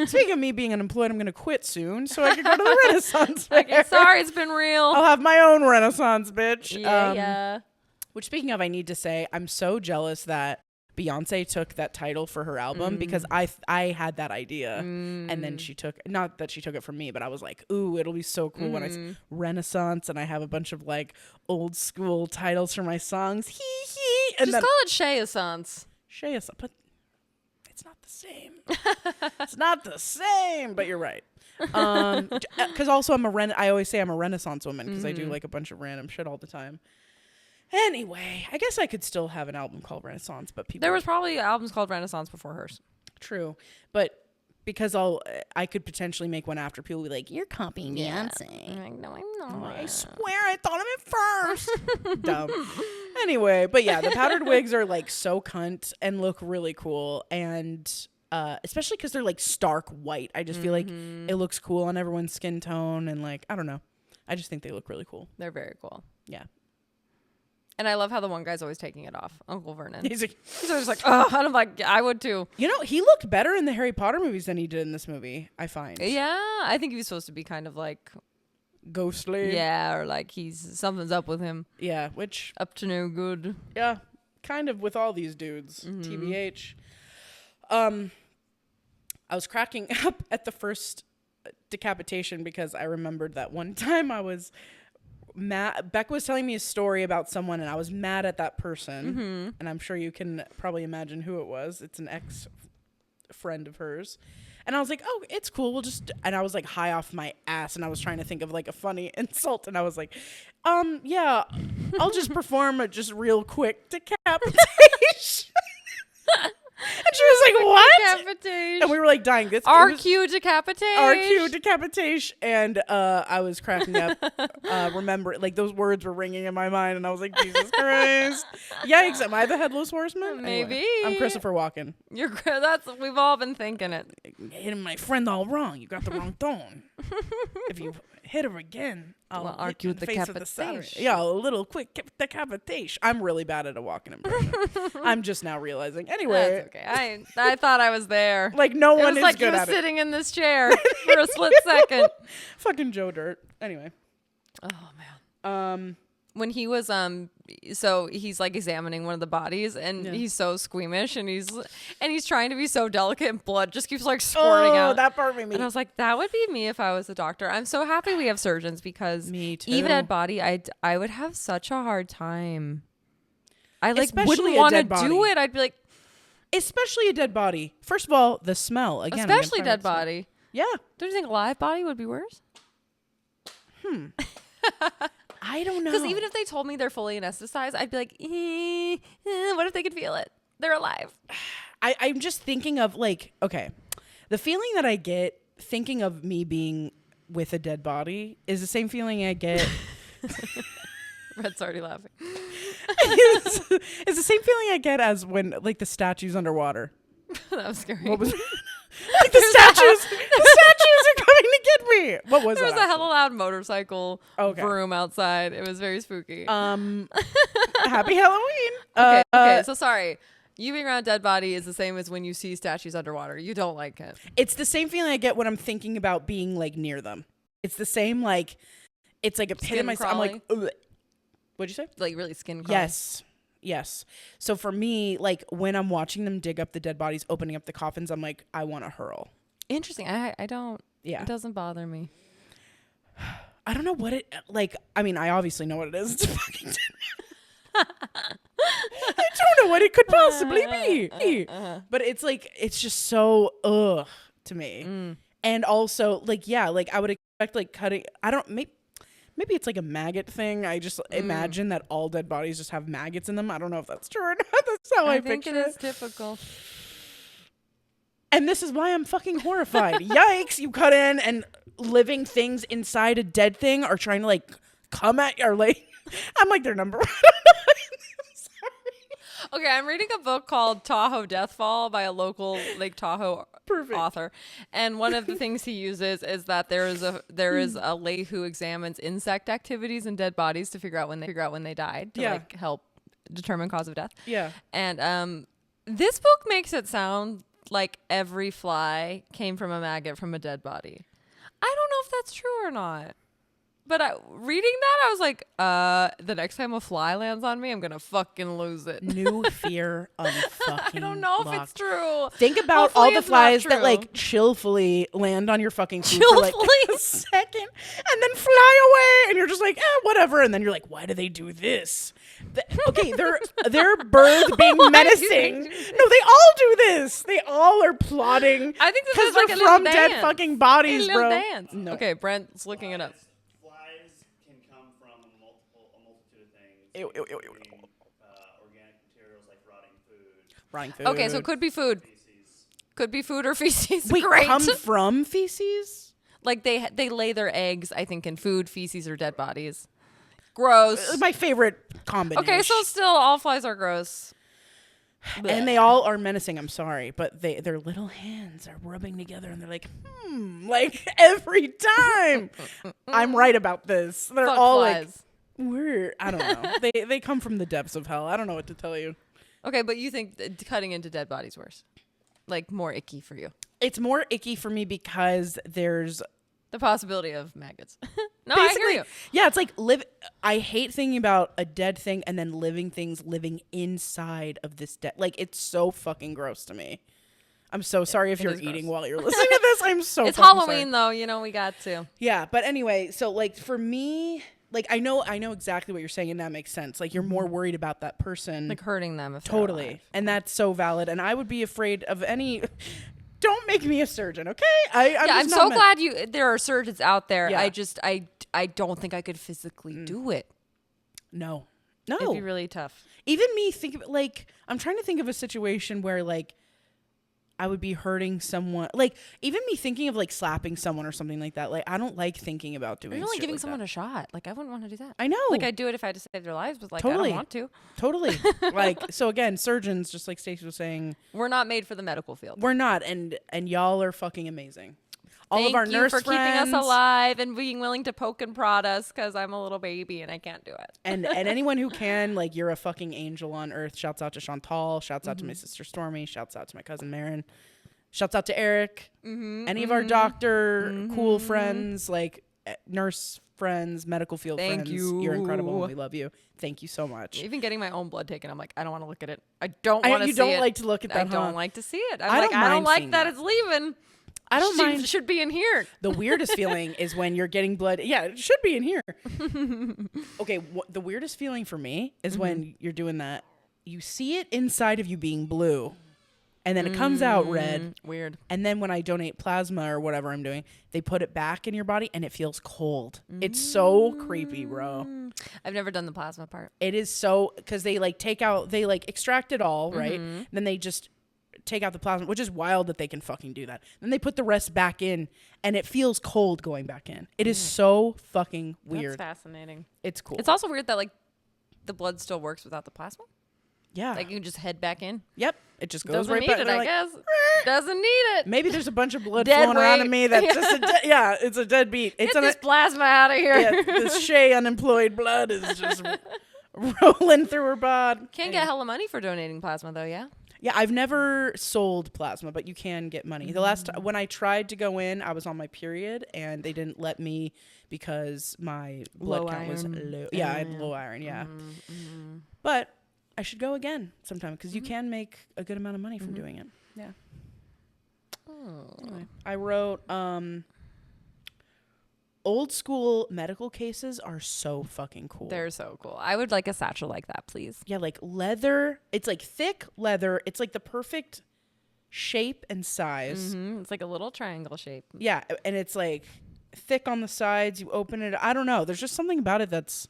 Speaking of me being unemployed, I'm going to quit soon so I can go to the Renaissance Fair. Okay, sorry, it's been real. I'll have my own Renaissance, bitch. Yeah. Which, speaking of, I need to say, I'm so jealous that Beyonce took that title for her album because I had that idea. And then she took, not that she took it from me, but I was like, ooh, it'll be so cool when I Renaissance and I have a bunch of like old school titles for my songs. Hee hee. And Just call it Shea-Essence. but it's not the same. It's not the same, but you're right. Because also I always say I'm a Renaissance woman because I do like a bunch of random shit all the time. Anyway, I guess I could still have an album called Renaissance, but people. There was probably albums called Renaissance before hers. True, but because I could potentially make one after, people will be like, "You're copying Beyonce." Like, no, I'm not. I swear, I thought of it first. Dumb. Anyway, but yeah, the powdered wigs are like so cunt and look really cool, and especially because they're like stark white. I just feel like it looks cool on everyone's skin tone, and like I don't know, I just think they look really cool. They're very cool. Yeah. And I love how the one guy's always taking it off, Uncle Vernon. He's like, always like, oh, and I'm like, I would too. you know, he looked better in the Harry Potter movies than he did in this movie, I find. Yeah, I think he was supposed to be kind of like Ghostly. yeah, or like something's up with him, Yeah, which, up to no good. yeah, kind of with all these dudes, TBH. I was cracking up at the first decapitation because I remembered that one time I was mad. Beck was telling me a story about someone and I was mad at that person. And I'm sure you can probably imagine who it was. It's an ex-friend of hers. And I was like, oh, it's cool. And I was like high off my ass and I was trying to think of like a funny insult. And I was like, yeah, I'll just perform a just real quick decapitation. And she was like, what? Decapitation. And we were like dying. RQ decapitation. RQ decapitation. And I was cracking up. Remember, like those words were ringing in my mind. And I was like, Jesus Christ. Yikes. Am I the headless horseman? Maybe. Anyway, I'm Christopher Walken. We've all been thinking it. Hitting my friend all wrong. You got the wrong tone. If you hit her again, I'll hit you in the face with the saddle. Yeah, a little quick decapitation. I'm really bad at a Walken impression. I'm just now realizing. Anyway. That's okay. I thought I was there. Like no It one was is like good you at were it. sitting in this chair for a split second. Fucking Joe Dirt. Anyway. Oh man. When he was so he's like examining one of the bodies and he's so squeamish and he's trying to be so delicate and blood just keeps like squirting out. That part made me. And I was like, that would be me if I was a doctor. I'm so happy we have surgeons because Me too. even at body, I would have such a hard time. I like Especially wouldn't a want to dead body. do it. I'd be like, especially a dead body. First of all, the smell. Again, especially I'm gonna dead smell. body. Yeah. Don't you think a live body would be worse? I don't know. Because even if they told me they're fully anesthetized, I'd be like, what if they could feel it? They're alive. I'm just thinking of like, okay, the feeling that I get thinking of me being with a dead body is the same feeling I get. Red's already laughing. It's the same feeling I get as when like the statues underwater. That was scary. What was like the statues are coming to get me. What was There that? was a hella loud motorcycle Okay. vroom outside. It was very spooky. Happy Halloween. Okay, so sorry. You being around a dead body is the same as when you see statues underwater. You don't like it. It's the same feeling I get when I'm thinking about being like near them. It's the same like it's like a pit in my stomach. I'm like, ugh. What'd you say? Like really skin crawling. Yes. So for me, like when I'm watching them dig up the dead bodies, opening up the coffins, I'm like, I want to hurl. Interesting. I don't. Yeah. It doesn't bother me. I don't know what it like. I mean, I obviously know what it is. It's a fucking dead I don't know what it could possibly be. But it's like it's just so to me. And also like yeah, like I would expect like cutting. I don't maybe it's like a maggot thing. I just imagine that all dead bodies just have maggots in them. I don't know if that's true or not. That's how I think picture it is typical. And this is why I'm fucking horrified. Yikes, you cut in and living things inside a dead thing are trying to like come at you. Or like, I'm like their number one. Okay, I'm reading a book called Tahoe Deathfall by a local Lake Tahoe author, and one of the things he uses is that there is a lady who examines insect activities in dead bodies to figure out when they died to like help determine cause of death. Yeah, and this book makes it sound like every fly came from a maggot from a dead body. I don't know if that's true or not. But reading that, I was like, the next time a fly lands on me, I'm going to fucking lose it. New fear unfucking I don't know if it's true. Think about Hopefully all the it's flies not that true. like chillfully land on your fucking food for like Chillfully? a second and then fly away. And you're just like, whatever. And then you're like, why do they do this? Okay, they're birds being menacing. No, they all do this. They all are plotting. I think this because is like they're a little from dead dance. fucking bodies, A little bro. dance. No. Okay, Brent's looking it up. Flies can come from a multitude of things. Ew, ew, ew, ew. including, organic materials like rotting food, Rotting food. Okay, so it could be food. feces. Could be food or feces. Wait, Great. come from feces? Like they lay their eggs, I think, in food, feces, or dead bodies. Gross. My favorite combination. Okay, so still all flies are gross. And they all are menacing. I'm sorry, but their little hands are rubbing together, and they're like, like every time. I'm right about this. They're Fuck all flies. like, I don't know. they come from the depths of hell. I don't know what to tell you. Okay, but you think cutting into dead bodies worse? Like more icky for you? It's more icky for me because there's The possibility of maggots. No, I hear you. Yeah, it's like I hate thinking about a dead thing and then living things living inside of this dead. Like, it's so fucking gross to me. I'm so sorry if you're is eating gross. while you're listening to this. I'm so It's fucking Halloween sorry. though, we got to. Yeah, but anyway, so like for me, like I know exactly what you're saying, and that makes sense. Like, you're more worried about that person, Like hurting them if they're totally, alive. and that's so valid. And I would be afraid of any. Don't make me a surgeon, okay? I'm so glad there are surgeons out there. Yeah. I don't think I could physically do it. No. It'd be really tough. Even me I'm trying to think of a situation where like I would be hurting someone. Like, even me thinking of like slapping someone or something like that. Like, I don't like thinking about doing. You're only shit giving like someone that. a shot. Like, I wouldn't want to do that. I know. Like, I'd do it if I had to save their lives, but like, Totally. I don't want to. Totally. Like, so again, surgeons, just like Stacey was saying, We're not made for the medical field. we're not, and y'all are fucking amazing. All Thank of our you nurse for friends, keeping us alive and being willing to poke and prod us because I'm a little baby and I can't do it. and anyone who can, like, you're a fucking angel on earth. Shouts out to Chantal. Shouts out to my sister Stormy. Shouts out to my cousin Marin. Shouts out to Eric. Any of our doctor cool friends, like nurse friends, medical field Thank friends. you. You're incredible and we love you. Thank you so much. Even getting my own blood taken, I'm like, I don't want to look at it. I don't want to see it. You don't like to look at that, I huh? don't like to see it. I don't I don't mind like seeing that that. it's leaving. I don't mind. Should be in here. The weirdest feeling is when you're getting blood. Yeah, it should be in here. Okay, the weirdest feeling for me is when you're doing that. You see it inside of you being blue, and then it comes out red. Weird. And then when I donate plasma or whatever I'm doing, they put it back in your body, and it feels cold. It's so creepy, bro. I've never done the plasma part. It is so, because they extract it all, right? Then they just take out the plasma, which is wild that they can fucking do that. Then they put the rest back in, and it feels cold going back in. It is so fucking weird. That's fascinating. It's cool. It's also weird that like the blood still works without the plasma. Yeah. Like you can just head back in. Yep. It just goes Doesn't right need back. it, They're I like, guess. Doesn't need it. maybe there's a bunch of blood Dead flowing around in weight. me that's just it's a dead beat. It's Get this plasma out of here. yeah, this Shay unemployed blood is just rolling through her bod. Can't get hella money for donating plasma though, yeah? Yeah, I've never sold plasma, but you can get money. The last when I tried to go in, I was on my period, and they didn't let me because my blood Low count was iron. low. Yeah, I had low iron. Yeah, but I should go again sometime because you can make a good amount of money from doing it. Yeah. Anyway, I wrote old school medical cases are so fucking cool. They're so cool. I would like a satchel like that, please. Yeah, like leather. It's like thick leather. It's like the perfect shape and size. It's like a little triangle shape. Yeah, and it's like thick on the sides. You open it. I don't know. There's just something about it that's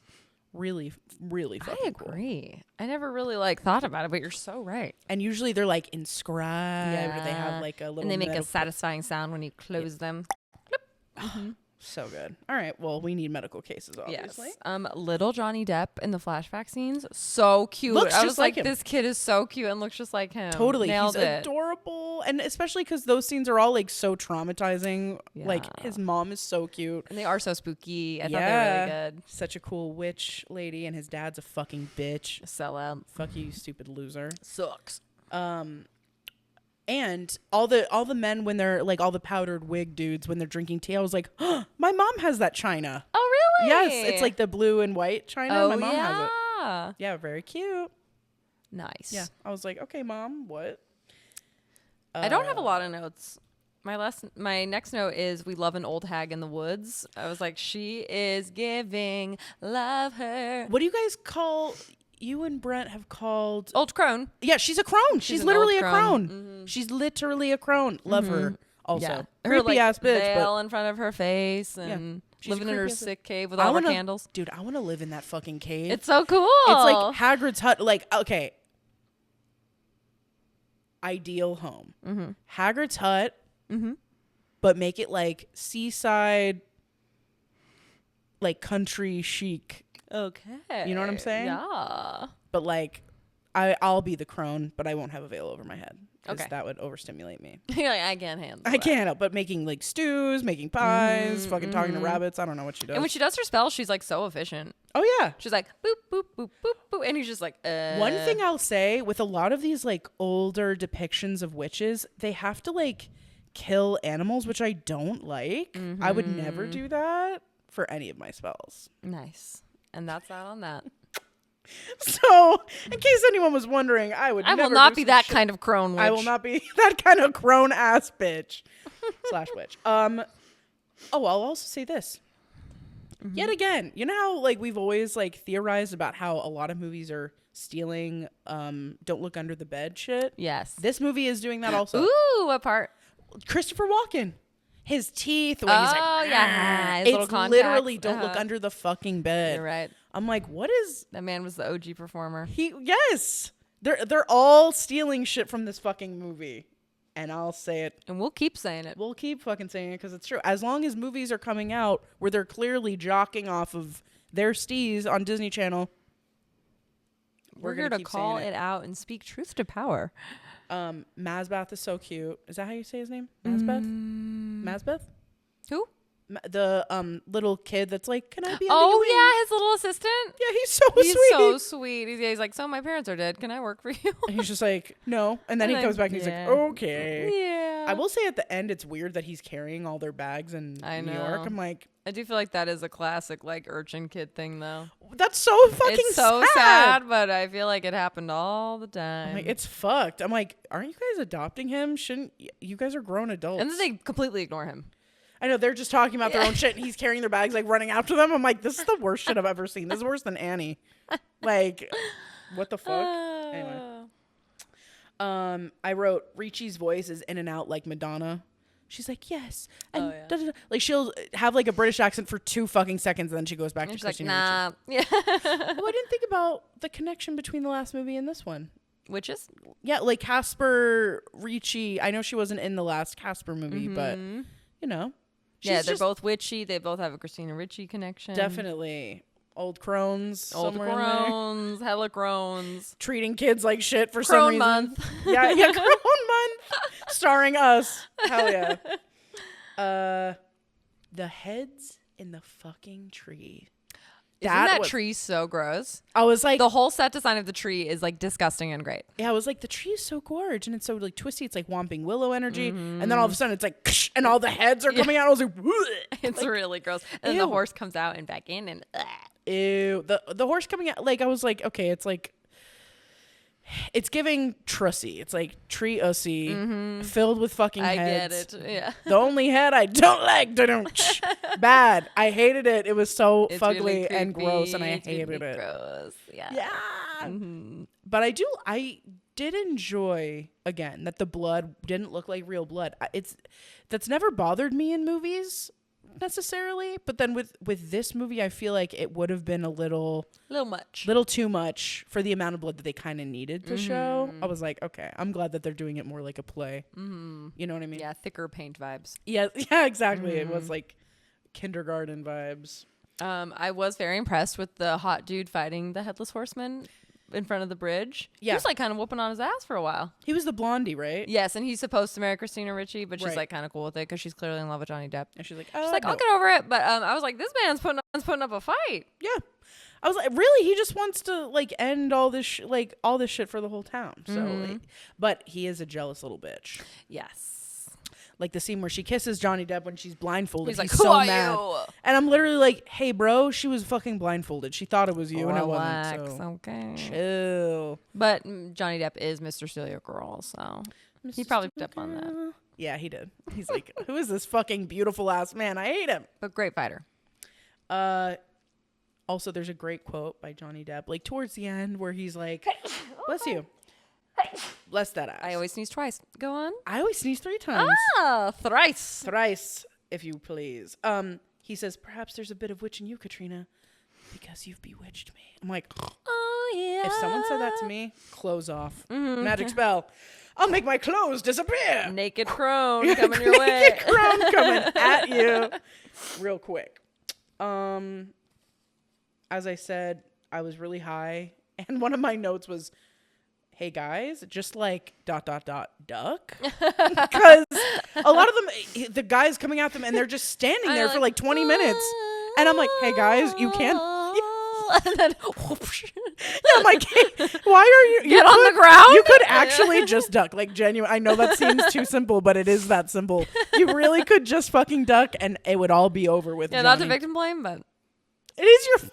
really, really fucking I agree. I never really like thought about it, but you're so right. And usually they're like inscribed, or they have like a little. And they make a medical- satisfying sound when you close them. So good. All right. Well, we need medical cases, obviously. Yes. Little Johnny Depp in the flashback scenes, so cute. Looks I just was like, like him. this kid is so cute and looks just like him. Totally. Nailed He's it. adorable. And especially because those scenes are all like so traumatizing. Like Yeah. his mom is so cute. And they are so spooky. I thought they were really good. Such a cool witch lady, and his dad's a fucking bitch. Sellout. Fuck you, stupid loser. Sucks. And all the men when they're like all the powdered wig dudes when they're drinking tea, I was like, oh, my mom has that china. Oh, really? Yes, it's like the blue and white china. Oh, My mom yeah. has it. Yeah, very cute. Nice. Yeah, I was like, okay, mom, what? I don't have a lot of notes. My next note is we love an old hag in the woods. I was like, she is giving, love her. What do you guys call? You and Brent have called. Old crone. Yeah, she's a crone. She's an literally old a crone. crone. She's literally a crone. Love her. Also, Yeah. Her creepy like ass bitch. veil But in front of her face and she's a living in her creepy ass bitch. sick cave with I all her wanna- candles. Dude, I want to live in that fucking cave. It's so cool. It's like Hagrid's hut. Like, okay, ideal home. Hagrid's hut, but make it like seaside, like country chic. okay. You know what I'm saying? Yeah. But like, I'll be the crone, but I won't have a veil over my head because Okay. that would overstimulate me. You're like, I can't handle I that. can't help but making like stews, making pies, fucking talking to rabbits. I don't know what she does. And when she does her spell, she's like so efficient. Oh yeah. She's like boop boop boop boop boop, and he's just like. One thing I'll say with a lot of these like older depictions of witches, they have to like kill animals, which I don't like. I would never do that for any of my spells. Nice, and that's that on that. So, in case anyone was wondering, I would. I will never not do be some that shit. kind of crone witch. I will not be that kind of crone ass bitch slash witch. Oh, I'll also say this. Yet again, you know how like we've always like theorized about how a lot of movies are stealing don't look under the bed shit. Yes. This movie is doing that also. Ooh, what part? Christopher Walken. His teeth when he's like, Oh, yeah, his it's little contacts. literally don't look Uh-huh. under the fucking bed. You're right. I'm like, what is That man was the OG performer. he? Yes, they're all stealing shit from this fucking movie, and I'll say it. And we'll keep saying it. We'll keep fucking saying it because it's true. As long as movies are coming out where they're clearly jocking off of their steez on Disney Channel, We're gonna here to keep call saying it out and speak truth to power. Mazbath is so cute. Is that how you say his name? Mazbath? Mazbath? Who? The little kid that's like, can I be? Oh, under your yeah, wing?" his little assistant. Yeah, he's so He's sweet. so sweet. He's like, so my parents are dead. Can I work for you? And he's just like, no. And then And he then- comes back and he's yeah. like, okay. Yeah. I will say at the end, it's weird that he's carrying all their bags in I New York. know. I'm like, I do feel like that is a classic like urchin kid thing though. that's so fucking It's so sad, but I feel like it happened all the time. I'm like, it's fucked. I'm like, aren't you guys adopting him? Shouldn't you guys are grown adults? and then they completely ignore him. I know they're just talking about their own shit, and he's carrying their bags, like running after them. I'm like, this is the worst shit I've ever seen. This is worse than Annie. Like, what the fuck? Anyway, I wrote Ricci's voice is in and out like Madonna. She's like, yes, and da, da, da. Like she'll have like a British accent for 2 fucking seconds, and then she goes back And to she's like, Christina Ricci. nah. Yeah. Oh, I didn't think about the connection between the last movie and this one. Witches? Yeah, like Casper Ricci. I know she wasn't in the last Casper movie, but you know, Yeah, she's they're just both witchy. They both have a Christina Ricci connection. definitely old crones. Old somewhere in there. crones, hella crones. Treating kids like shit for some Crone reason. month. Yeah, Crone month, starring us. Hell yeah. The heads in the fucking tree. Isn't that was- tree so gross? I was like, The whole set design of the tree is like disgusting and great. yeah, I was like, the tree is so gorgeous and it's so like twisty. It's like Whomping Willow energy, and then all of a sudden it's like, and all the heads are coming out. I was like, It's really gross. And then ew. the horse comes out and back in and ew. The horse coming out. Like I was like, okay, it's like. It's giving trussy. It's like tree ussy filled with fucking I heads. get it. Yeah. The only head I don't like. Bad. I hated it. It was so It's fugly really and gross, and I creepy. It's hated really it. Gross. Yeah. Yeah. But I did enjoy again that the blood didn't look like real blood. That's never bothered me in movies necessarily, but then with this movie, I feel like it would have been a little too much for the amount of blood that they kind of needed to show. I was like, okay, I'm glad that they're doing it more like a play. You know what I mean? Yeah, thicker paint vibes. Yeah, exactly. It was like kindergarten vibes. I was very impressed with the hot dude fighting the Headless Horseman in front of the bridge. Yeah. He was like kind of whooping on his ass for a while. He was the blondie, right? Yes, and he's supposed to marry Christina Ricci, but she's Right. like kind of cool with it because she's clearly in love with Johnny Depp. And she's like, She's like, I'll get over it. But I was like, this man's putting up a fight. yeah. I was like, really? He just wants to like end all this shit for the whole town. So, like, but he is a jealous little bitch. Yes. Like the scene where she kisses Johnny Depp when she's blindfolded. He's like, He's who so are mad. you? And I'm literally like, hey, bro, she was fucking blindfolded. She thought it was you, and it Relax, wasn't. So okay. chill. But Johnny Depp is Mr. Steal Your Girl, so he probably picked up on that. Yeah, he did. He's like, who is this fucking beautiful ass man? I hate him. But great fighter. Also, there's a great quote by Johnny Depp, like towards the end, where he's like, bless you. Bless that ass. I always sneeze twice. Go on. I always sneeze 3 times. Thrice. Thrice, if you please. He says, perhaps there's a bit of witch in you, Katrina, because you've bewitched me. I'm like, Oh, yeah. if someone said that to me, clothes off. Magic spell. I'll make my clothes disappear. Naked crone coming your way. Naked crone coming at you real quick. As I said, I was really high, and one of my notes was, hey guys, just like ... duck. Because a lot of them, the guys coming at them, and they're just standing there for like 20 minutes. And I'm like, hey guys, you can't. And then, I'm like, hey, why are you? Get on the ground? You could actually just duck. Like, genuine. I know that seems too simple, but it is that simple. You really could just fucking duck, and it would all be over with. yeah, Johnny. not to victim blame, but It is your fault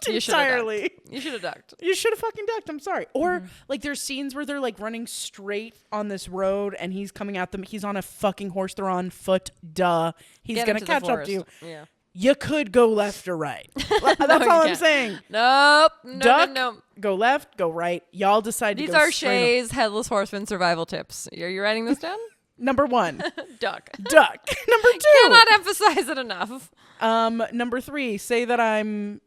You should've ducked. entirely. you should have ducked. You should have fucking ducked. I'm sorry. Or like there's scenes where they're like running straight on this road and he's coming at them. He's on a fucking horse. They're on foot. Duh. He's Get going into to the catch up to you. forest. Yeah. You could go left or right. That's you all I'm can't. saying. Nope. No, Duck, no. go left, go right. Y'all decide to These go are straight on. Shay's Headless Horseman survival tips. Are you writing this down? Number 1, Duck. duck. Number 2. Cannot emphasize it enough. Number 3, say that I'm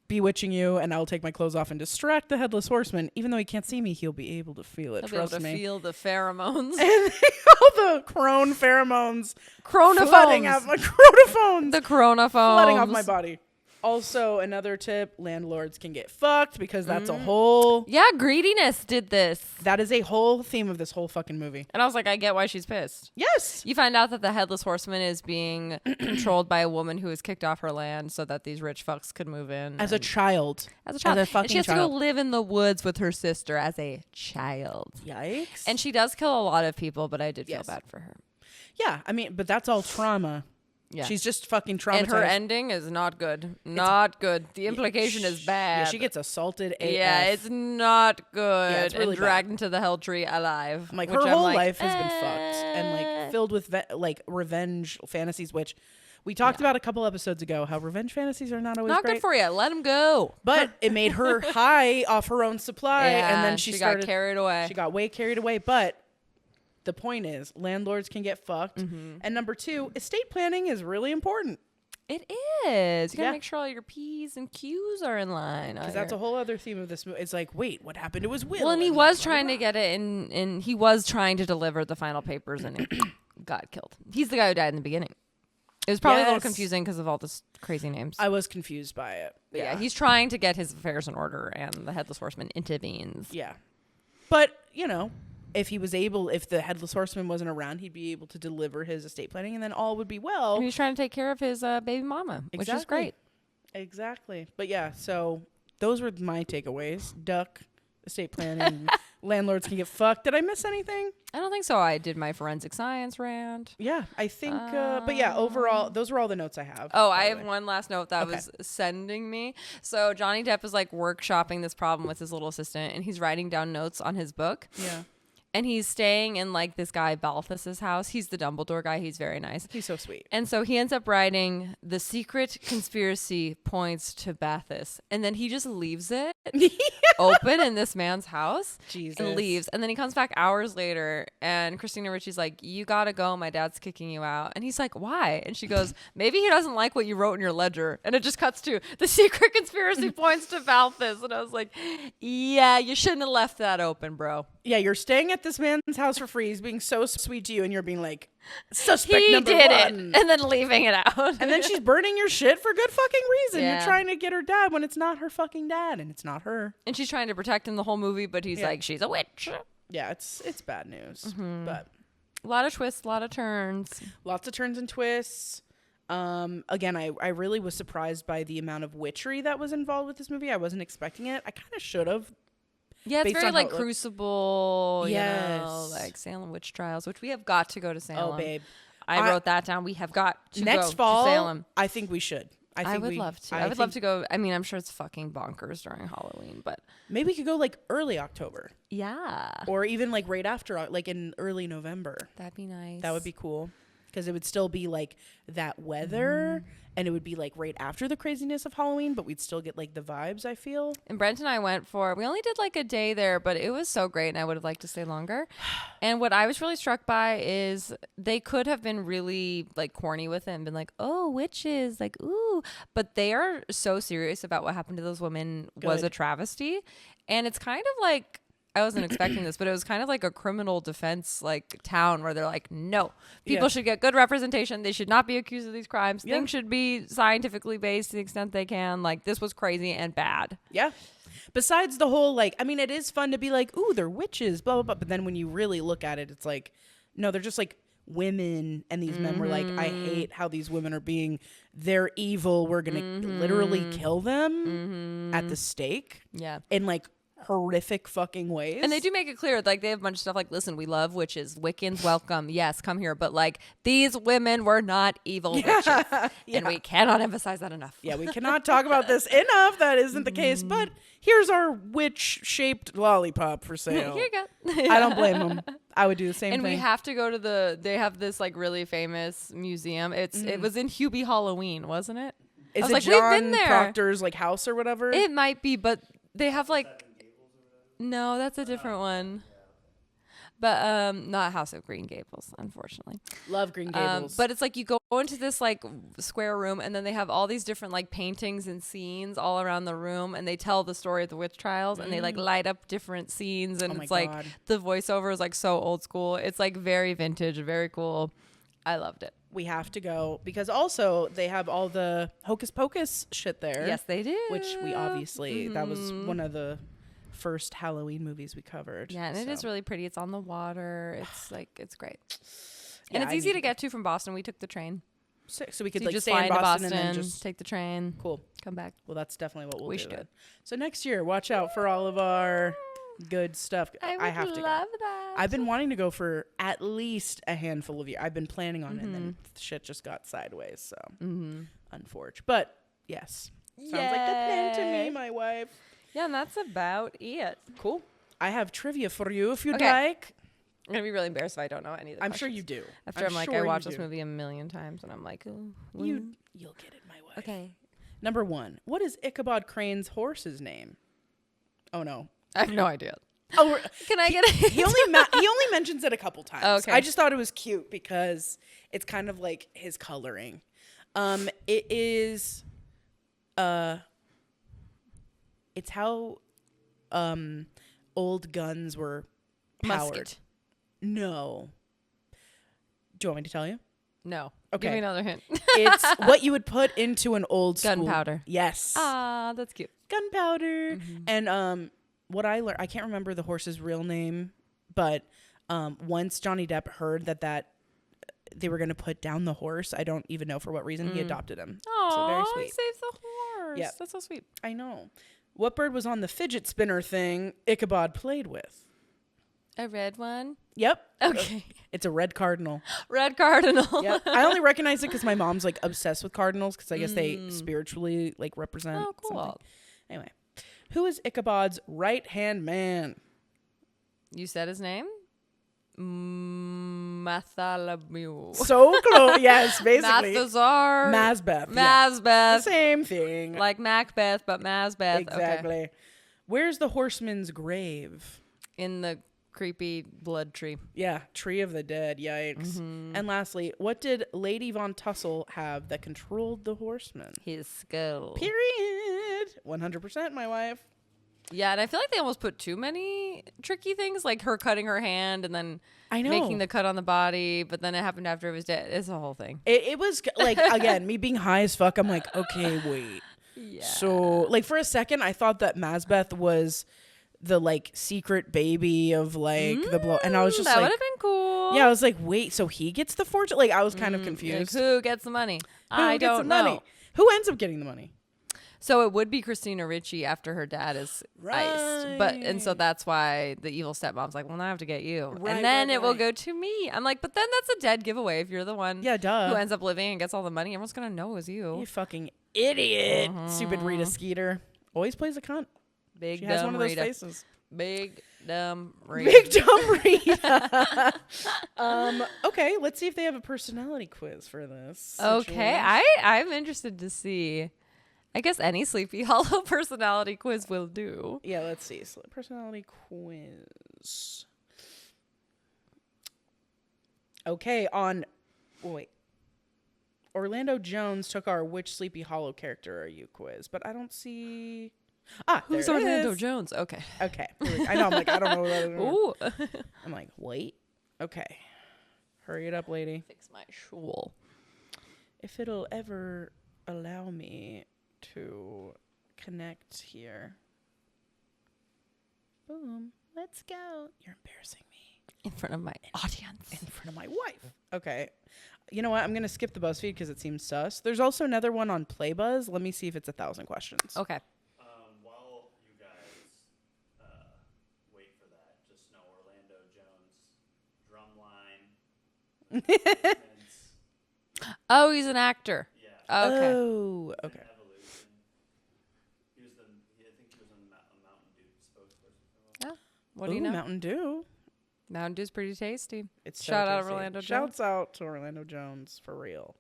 bewitching you and I'll take my clothes off and distract the Headless Horseman. Even though he can't see me, he'll be able to feel it. I'll be able Trust to me. feel the pheromones. And all the crone pheromones flooding off my chronophones. The coronaphone. Flooding off my body. Also, another tip, landlords can get fucked because that's a whole... Yeah, greediness did this. That is a whole theme of this whole fucking movie. And I was like, I get why she's pissed. Yes. You find out that the Headless Horseman is being controlled by a woman who was kicked off her land so that these rich fucks could move in. As a child. As a child. As a fucking and she has child. to go live in the woods with her sister as a child. Yikes. And she does kill a lot of people, but I did feel Yes. bad for her. Yeah, I mean, but that's all trauma. Yeah. She's just fucking traumatized. And her ending is not good. Not good. The implication is bad. Yeah, she gets assaulted AF. Yeah, it's not good. Yeah, it's really and dragged into the hell tree alive. I'm like, which her I'm whole like, life has been fucked and like filled with like revenge fantasies, which we talked about a couple episodes ago, how revenge fantasies are not always not great. good for you. Let him go. But it made her high off her own supply, Yeah, and then she started, got carried away. She got way carried away. But the point is, landlords can get fucked. And number 2, estate planning is really important. It is. You gotta Yeah. make sure all your P's and Q's are in line. Because that's a whole other theme of this movie. It's like, wait, what happened to his will? Well, and he And was blah, trying blah, to get it and he was trying to deliver the final papers and it got killed. He's the guy who died in the beginning. It was probably a little Yes. confusing because of all this crazy names. I was confused by it. But yeah, he's trying to get his affairs in order and the Headless Horseman intervenes. Yeah. But, you know, if the Headless Horseman wasn't around, he'd be able to deliver his estate planning and then all would be well. And he's trying to take care of his baby mama, which is great. Exactly. But yeah, so those were my takeaways. Duck, estate planning, landlords can get fucked. Did I miss anything? I don't think so. I did my forensic science rant. Yeah, I think, but yeah, overall, those were all the notes I have. Oh, by I the have way. one last note that was sending me. So Johnny Depp is like workshopping this problem with his little assistant and he's writing down notes on his book. Yeah. and he's staying in like this guy Balthus's house. He's the Dumbledore guy. He's very nice. He's so sweet. And so he ends up writing the secret conspiracy points to Balthus, and then he just leaves it open in this man's house. Jesus. And leaves. And then he comes back hours later, and Christina Ricci's like, "You gotta go. My dad's kicking you out." And he's like, "Why?" And she goes, "Maybe he doesn't like what you wrote in your ledger." And it just cuts to the secret conspiracy points to Balthus. And I was like, yeah, you shouldn't have left that open, bro. Yeah, you're staying at this man's house for free. He's being so sweet to you, and you're being like, suspect He number did one. it. And then leaving it out. And then she's burning your shit for good fucking reason. Yeah. You're trying to get her dad when it's not her fucking dad, and it's not her. And she's trying to protect him the whole movie, but he's like, she's a witch. Yeah, it's bad news. But A lot of twists, a lot of turns. lots of turns and twists. Again, I really was surprised by the amount of witchery that was involved with this movie. I wasn't expecting it. I kind of should have. Yeah, it's Based very on like how it looked. Crucible, you know, Yes. like Salem witch trials, which we have got to go to Salem. Oh, babe. I wrote that down. We have got to Next go fall, to Salem. I think we should. I would love to. I would love to go. I mean, I'm sure it's fucking bonkers during Halloween, but Maybe we could go like early October, yeah, or even like right after, like in early November. that'd be nice. That would be cool, because it would still be like that weather, and it would be like right after the craziness of Halloween, but we'd still get like the vibes, I feel. And Brent and I went we only did like a day there, but it was so great, and I would have liked to stay longer. And what I was really struck by is they could have been really like corny with it and been like, oh, witches, like, ooh. But they are so serious about what happened to those women was Good. a travesty. And it's kind of like, I wasn't expecting this, but it was kind of like a criminal defense like town where they're like, no, people Yeah. should get good representation. They should not be accused of these crimes. Yeah. Things should be scientifically based to the extent they can. Like, this was crazy and bad. Yeah. Besides the whole, like, I mean, it is fun to be like, ooh, they're witches, blah, blah, blah. But then when you really look at it, it's like, no, they're just like women. And these men were like, I hate how these women are being, they're evil. We're going to literally kill them at the stake Yeah. in like horrific fucking ways. And they do make it clear, like, they have a bunch of stuff like, listen, we love witches. Wiccans, welcome. Yes, come here. But, like, these women were not evil witches. And we cannot emphasize that enough. Yeah, we cannot talk about this enough. That isn't the case. But here's our witch-shaped lollipop for sale. Here you go. I don't blame them. I would do the same And thing. we have to go to they have this, like, really famous museum. It was in Hubie Halloween, wasn't it? Is I was it like, John we've been there. Proctor's, like, house or whatever? It might be, but they have, like, no, that's a different one. But not House of Green Gables, unfortunately. Love Green Gables. But it's like you go into this like square room, and then they have all these different like paintings and scenes all around the room, and they tell the story of the witch trials, and they like light up different scenes, and Oh my it's like God. the voiceover is like so old school. It's like very vintage, very cool. I loved it. we have to go because also they have all the Hocus Pocus shit there. Yes, they do. Which we obviously, that was one of the first Halloween movies we covered. Yeah, and it is so. really pretty. It's on the water. It's like, it's great. Yeah, And it's I easy need to to get to from Boston. We took the train. Sick. So we could So you like just stay fly in into Boston, Boston, and then just take the train, cool. come back. Well, that's definitely what we'll We do. should. Then. So next year, watch out for all of our good stuff. I have to go. that. I've been wanting to go for at least a handful of years. I've been planning on it, and then shit just got sideways. So, unfortunate. But yes, sounds like the plan to me, Yay. my wife. Yeah, and that's about it. Cool. I have trivia for you if you'd Okay. like. I'm gonna be really embarrassed if I don't know any of the I'm sure questions. you do. After I'm like, sure I you watched this do. movie a million times, and I'm like, ooh, You'll get it, my wife. okay. Number 1. What is Ichabod Crane's horse's name? Oh no. I have no idea. Oh, Can I get it? he only mentions it a couple times. Okay. I just thought it was cute because it's kind of like his coloring. It is it's how old guns were powered. Musket. No. Do you want me to tell you? No. Okay. Give me another hint. It's what you would put into an old school. Gunpowder. Yes. Ah, that's cute. Gunpowder. And what I learned, I can't remember the horse's real name, but once Johnny Depp heard that they were going to put down the horse, I don't even know for what reason, he adopted him. So very Oh, he sweet. saves the horse. Yeah. That's so sweet. I know. What bird was on the fidget spinner thing Ichabod played with? A red one. Yep. Okay. It's a red cardinal. Red cardinal. Yep. I only recognize it because my mom's like obsessed with cardinals because I guess they spiritually like represent. Oh, cool. something. Anyway, who is Ichabod's right hand man? You said his name? Mathalamu. So close. Yes, basically. Mathazar. Mazbeth. Yeah. Mazbeth. Same thing. Like Macbeth, but Mazbeth. Exactly. Okay. Where's the horseman's grave? In the creepy blood tree. Yeah, Tree of the Dead. Yikes. And lastly, what did Lady Von Tussle have that controlled the horseman? His skull. Period. 100%, my wife. Yeah, and I feel like they almost put too many tricky things, like her cutting her hand and then I know. making the cut on the body, but then it happened after it was dead. It's a whole thing. It was like, again, me being high as fuck, I'm like, okay, wait. Yeah. So, like, for a second, I thought that Mazbeth was the, like, secret baby of, like, the blow. And I was just that like, would have been cool. yeah, I was like, wait, so he gets the fortune? Like, I was kind of Like, confused. who gets the money? Who I gets the don't know. money? Who ends up getting the money? So it would be Christina Ricci after her dad is iced. And so that's why the evil stepmom's like, well, now I have to get you. Right, and then right, it will right. go to me. I'm like, but then that's a dead giveaway if you're the one Yeah, duh. who ends up living and gets all the money. Everyone's going to know it was you. You fucking idiot. Stupid Rita Skeeter. Always plays a cunt. Big She has dumb one of those Rita. faces. Big dumb Rita. Big dumb Rita. Okay, let's see if they have a personality quiz for this. Okay, situation. I'm interested to see. I guess any Sleepy Hollow personality quiz will do. Yeah, let's see. So, personality quiz. Okay, wait. Orlando Jones took our Which Sleepy Hollow character are you quiz, but I don't see. Who's there it Orlando is. Jones? Okay. Okay. I know. I'm like, I don't know what that is. Ooh. I'm like, wait. Okay. Hurry it up, lady. Fix my shul. If it'll ever allow me to connect here. Boom. Let's go. You're embarrassing me. In front of my audience. In front of my wife. Okay. You know what? I'm going to skip the BuzzFeed because it seems sus. There's also another one on Playbuzz. Let me see if it's 1,000 questions. Okay. While you guys wait for that, just know Orlando Jones, drumline. Oh, he's an actor. Yeah. Okay. Oh, okay. Evolution. I think he was on a Mountain Dew spokesperson for a while. Yeah. What do you know? Mountain Dew. Mountain Dew's pretty tasty. It's Shout out tasty. Orlando Jones. Shouts out to Orlando Jones for real.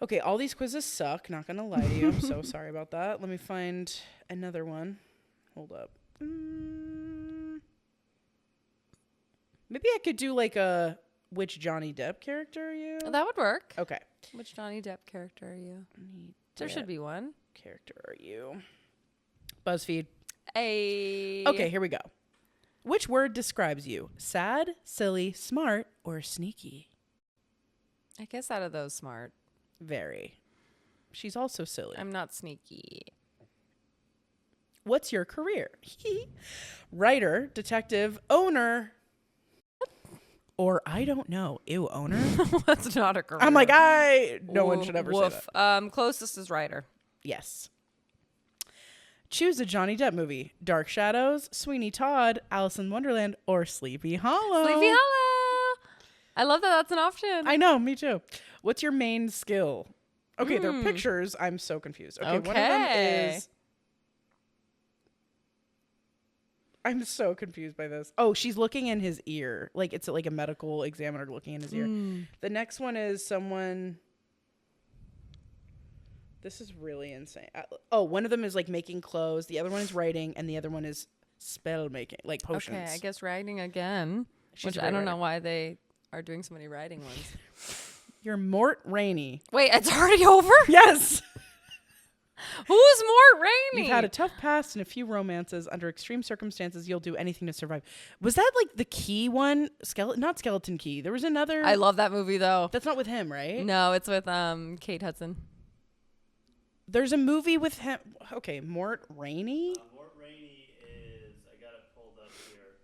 Okay, all these quizzes suck. Not gonna lie to you. I'm so sorry about that. Let me find another one. Hold up. Maybe I could do like a which Johnny Depp character are you? That would work. Okay. Which Johnny Depp character are you? There should be one. Character are you? BuzzFeed. A. Okay, here we go. Which word describes you? Sad, silly, smart, or sneaky? I guess out of those, smart. Very. She's also silly. I'm not sneaky. What's your career? Writer, detective, owner, or I don't know. Ew, owner? That's not a career. I'm like, no one should ever say that. Closest is writer. Yes. Choose a Johnny Depp movie. Dark Shadows, Sweeney Todd, Alice in Wonderland, or Sleepy Hollow. Sleepy Hollow. I love that that's an option. I know, me too. What's your main skill? Okay, they're pictures. I'm so confused. Okay, one of them is... I'm so confused by this. Oh, she's looking in his ear. Like, it's like a medical examiner looking in his ear. The next one is someone... This is really insane. One of them is like making clothes. The other one is writing. And the other one is spell making, like potions. Okay, I guess writing again. Which I don't know why they are doing so many writing ones. You're Mort Rainey. Wait, it's already over? Yes. Who's Mort Rainey? You've had a tough past and a few romances. Under extreme circumstances, you'll do anything to survive. Was that like the Key one? Not Skeleton Key. There was another. I love that movie though. That's not with him, right? No, it's with Kate Hudson. There's a movie with him. Okay, Mort Rainey. Mort Rainey is, I got it pulled up here.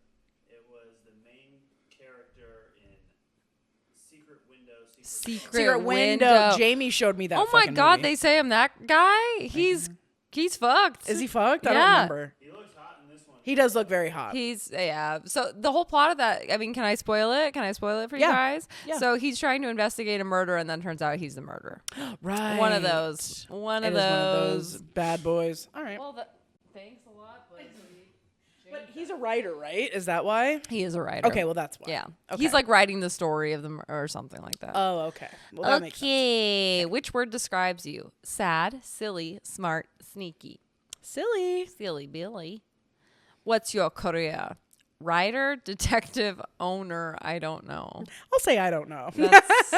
It was the main character in Secret Window. Secret Window. Jamie showed me that. Oh my God, movie. they say I'm that guy? He's fucked. Is he fucked? I Yeah. don't remember. He looks hot in this one. He does look very hot. Yeah. So the whole plot of that, I mean, can I spoil it? Can I spoil it for you guys? Yeah. So he's trying to investigate a murder and then turns out he's the murderer. Right. One of those. One of It is those. one of those bad boys. All right. Well, thanks a lot, but But he's a writer, right? Is that why? He is a writer. Okay, well, that's why. Yeah. Okay. He's like writing the story of them or something like that. Oh, okay. Well, that makes sense. Okay. Which word describes you? Sad, silly, smart, sneaky. Silly. Silly Billy. What's your career? Writer, detective, owner, I don't know. I'll say I don't know. That's-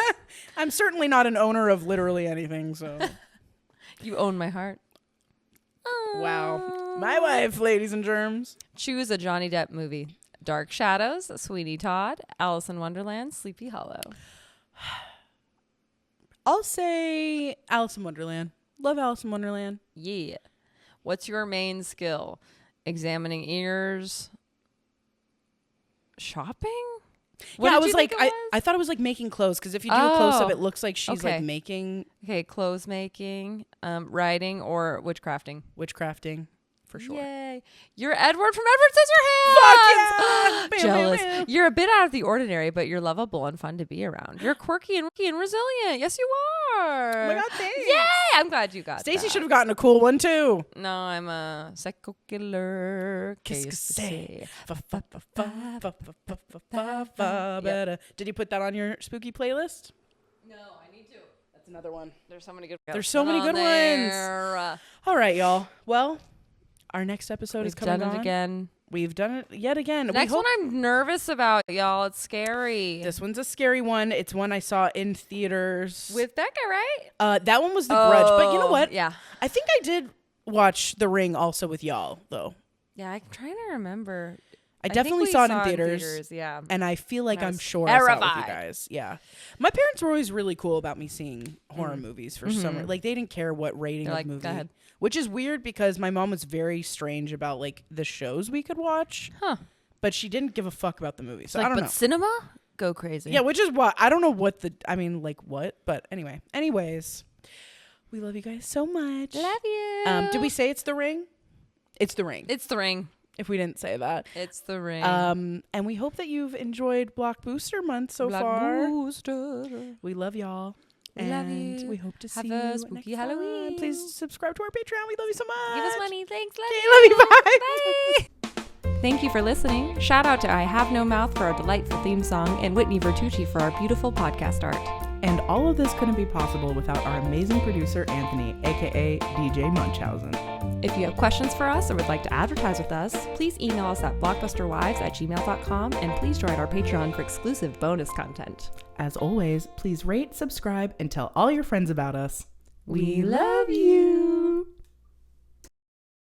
I'm certainly not an owner of literally anything, so. You own my heart. Wow. My wife, ladies and germs. Choose a Johnny Depp movie. Dark Shadows, Sweeney Todd, Alice in Wonderland, Sleepy Hollow. I'll say Alice in Wonderland. Love Alice in Wonderland. Yeah. What's your main skill? Examining ears. Shopping? What Yeah, I did was you like, think it I thought it was like making clothes because if you do a close up, Oh, it looks like she's okay. like making Okay, clothes making, writing, or witchcrafting. witchcrafting for sure. Yay. You're Edward from Edward Scissorhands. Fuck yeah! Bam, Jealous. bam, bam. You're a bit out of the ordinary, but you're lovable and fun to be around. You're quirky and resilient. Yes, you are. Oh my God, thanks. Yay! I'm glad you got Stacey that. should have gotten a cool one too. No, I'm a psycho killer. Kiss, Case to say. say. Yep. Did you put that on your spooky playlist? No, I need to. That's another one. There's so many good. There's so many good ones. All right, y'all. Well, our next episode is We've coming done it on. again. We've done it yet again. Next one I'm nervous about, y'all. It's scary. This one's a scary one. It's one I saw in theaters. With that guy, right? That one was The Grudge. But you know what? Yeah. I think I did watch The Ring also with y'all, though. Yeah, I'm trying to remember. I think definitely we saw it in theaters. Yeah. And I feel like I I'm was sure I saw it with you terrified. guys. Yeah. My parents were always really cool about me seeing horror movies for some reason. Like, they didn't care what rating They're of like, movie. "Go ahead." Which is weird because my mom was very strange about, like, the shows we could watch. Huh. But she didn't give a fuck about the movies. So Like, I don't but know. cinema? Go crazy. Yeah, which is what I don't know what what, but anyway. Anyways, we love you guys so much. Love you. Did we say it's The Ring? It's The Ring. It's The Ring. If we didn't say that. It's The Ring. And we hope that you've enjoyed BlockBOOster month so far. BlockBOOster. We love y'all. We love and you. we hope to Have see a you spooky next time. Halloween. Please subscribe to our Patreon. We love you so much. Give us money. Thanks. Love Okay, you. love you. Bye. Thank you for listening. Shout out to I Have No Mouth for our delightful theme song and Whitney Vertucci for our beautiful podcast art. And all of this couldn't be possible without our amazing producer, Anthony, aka DJ Munchausen. If you have questions for us or would like to advertise with us, please email us at blockbusterwives@gmail.com and please join our Patreon for exclusive bonus content. As always, please rate, subscribe, and tell all your friends about us. We love you.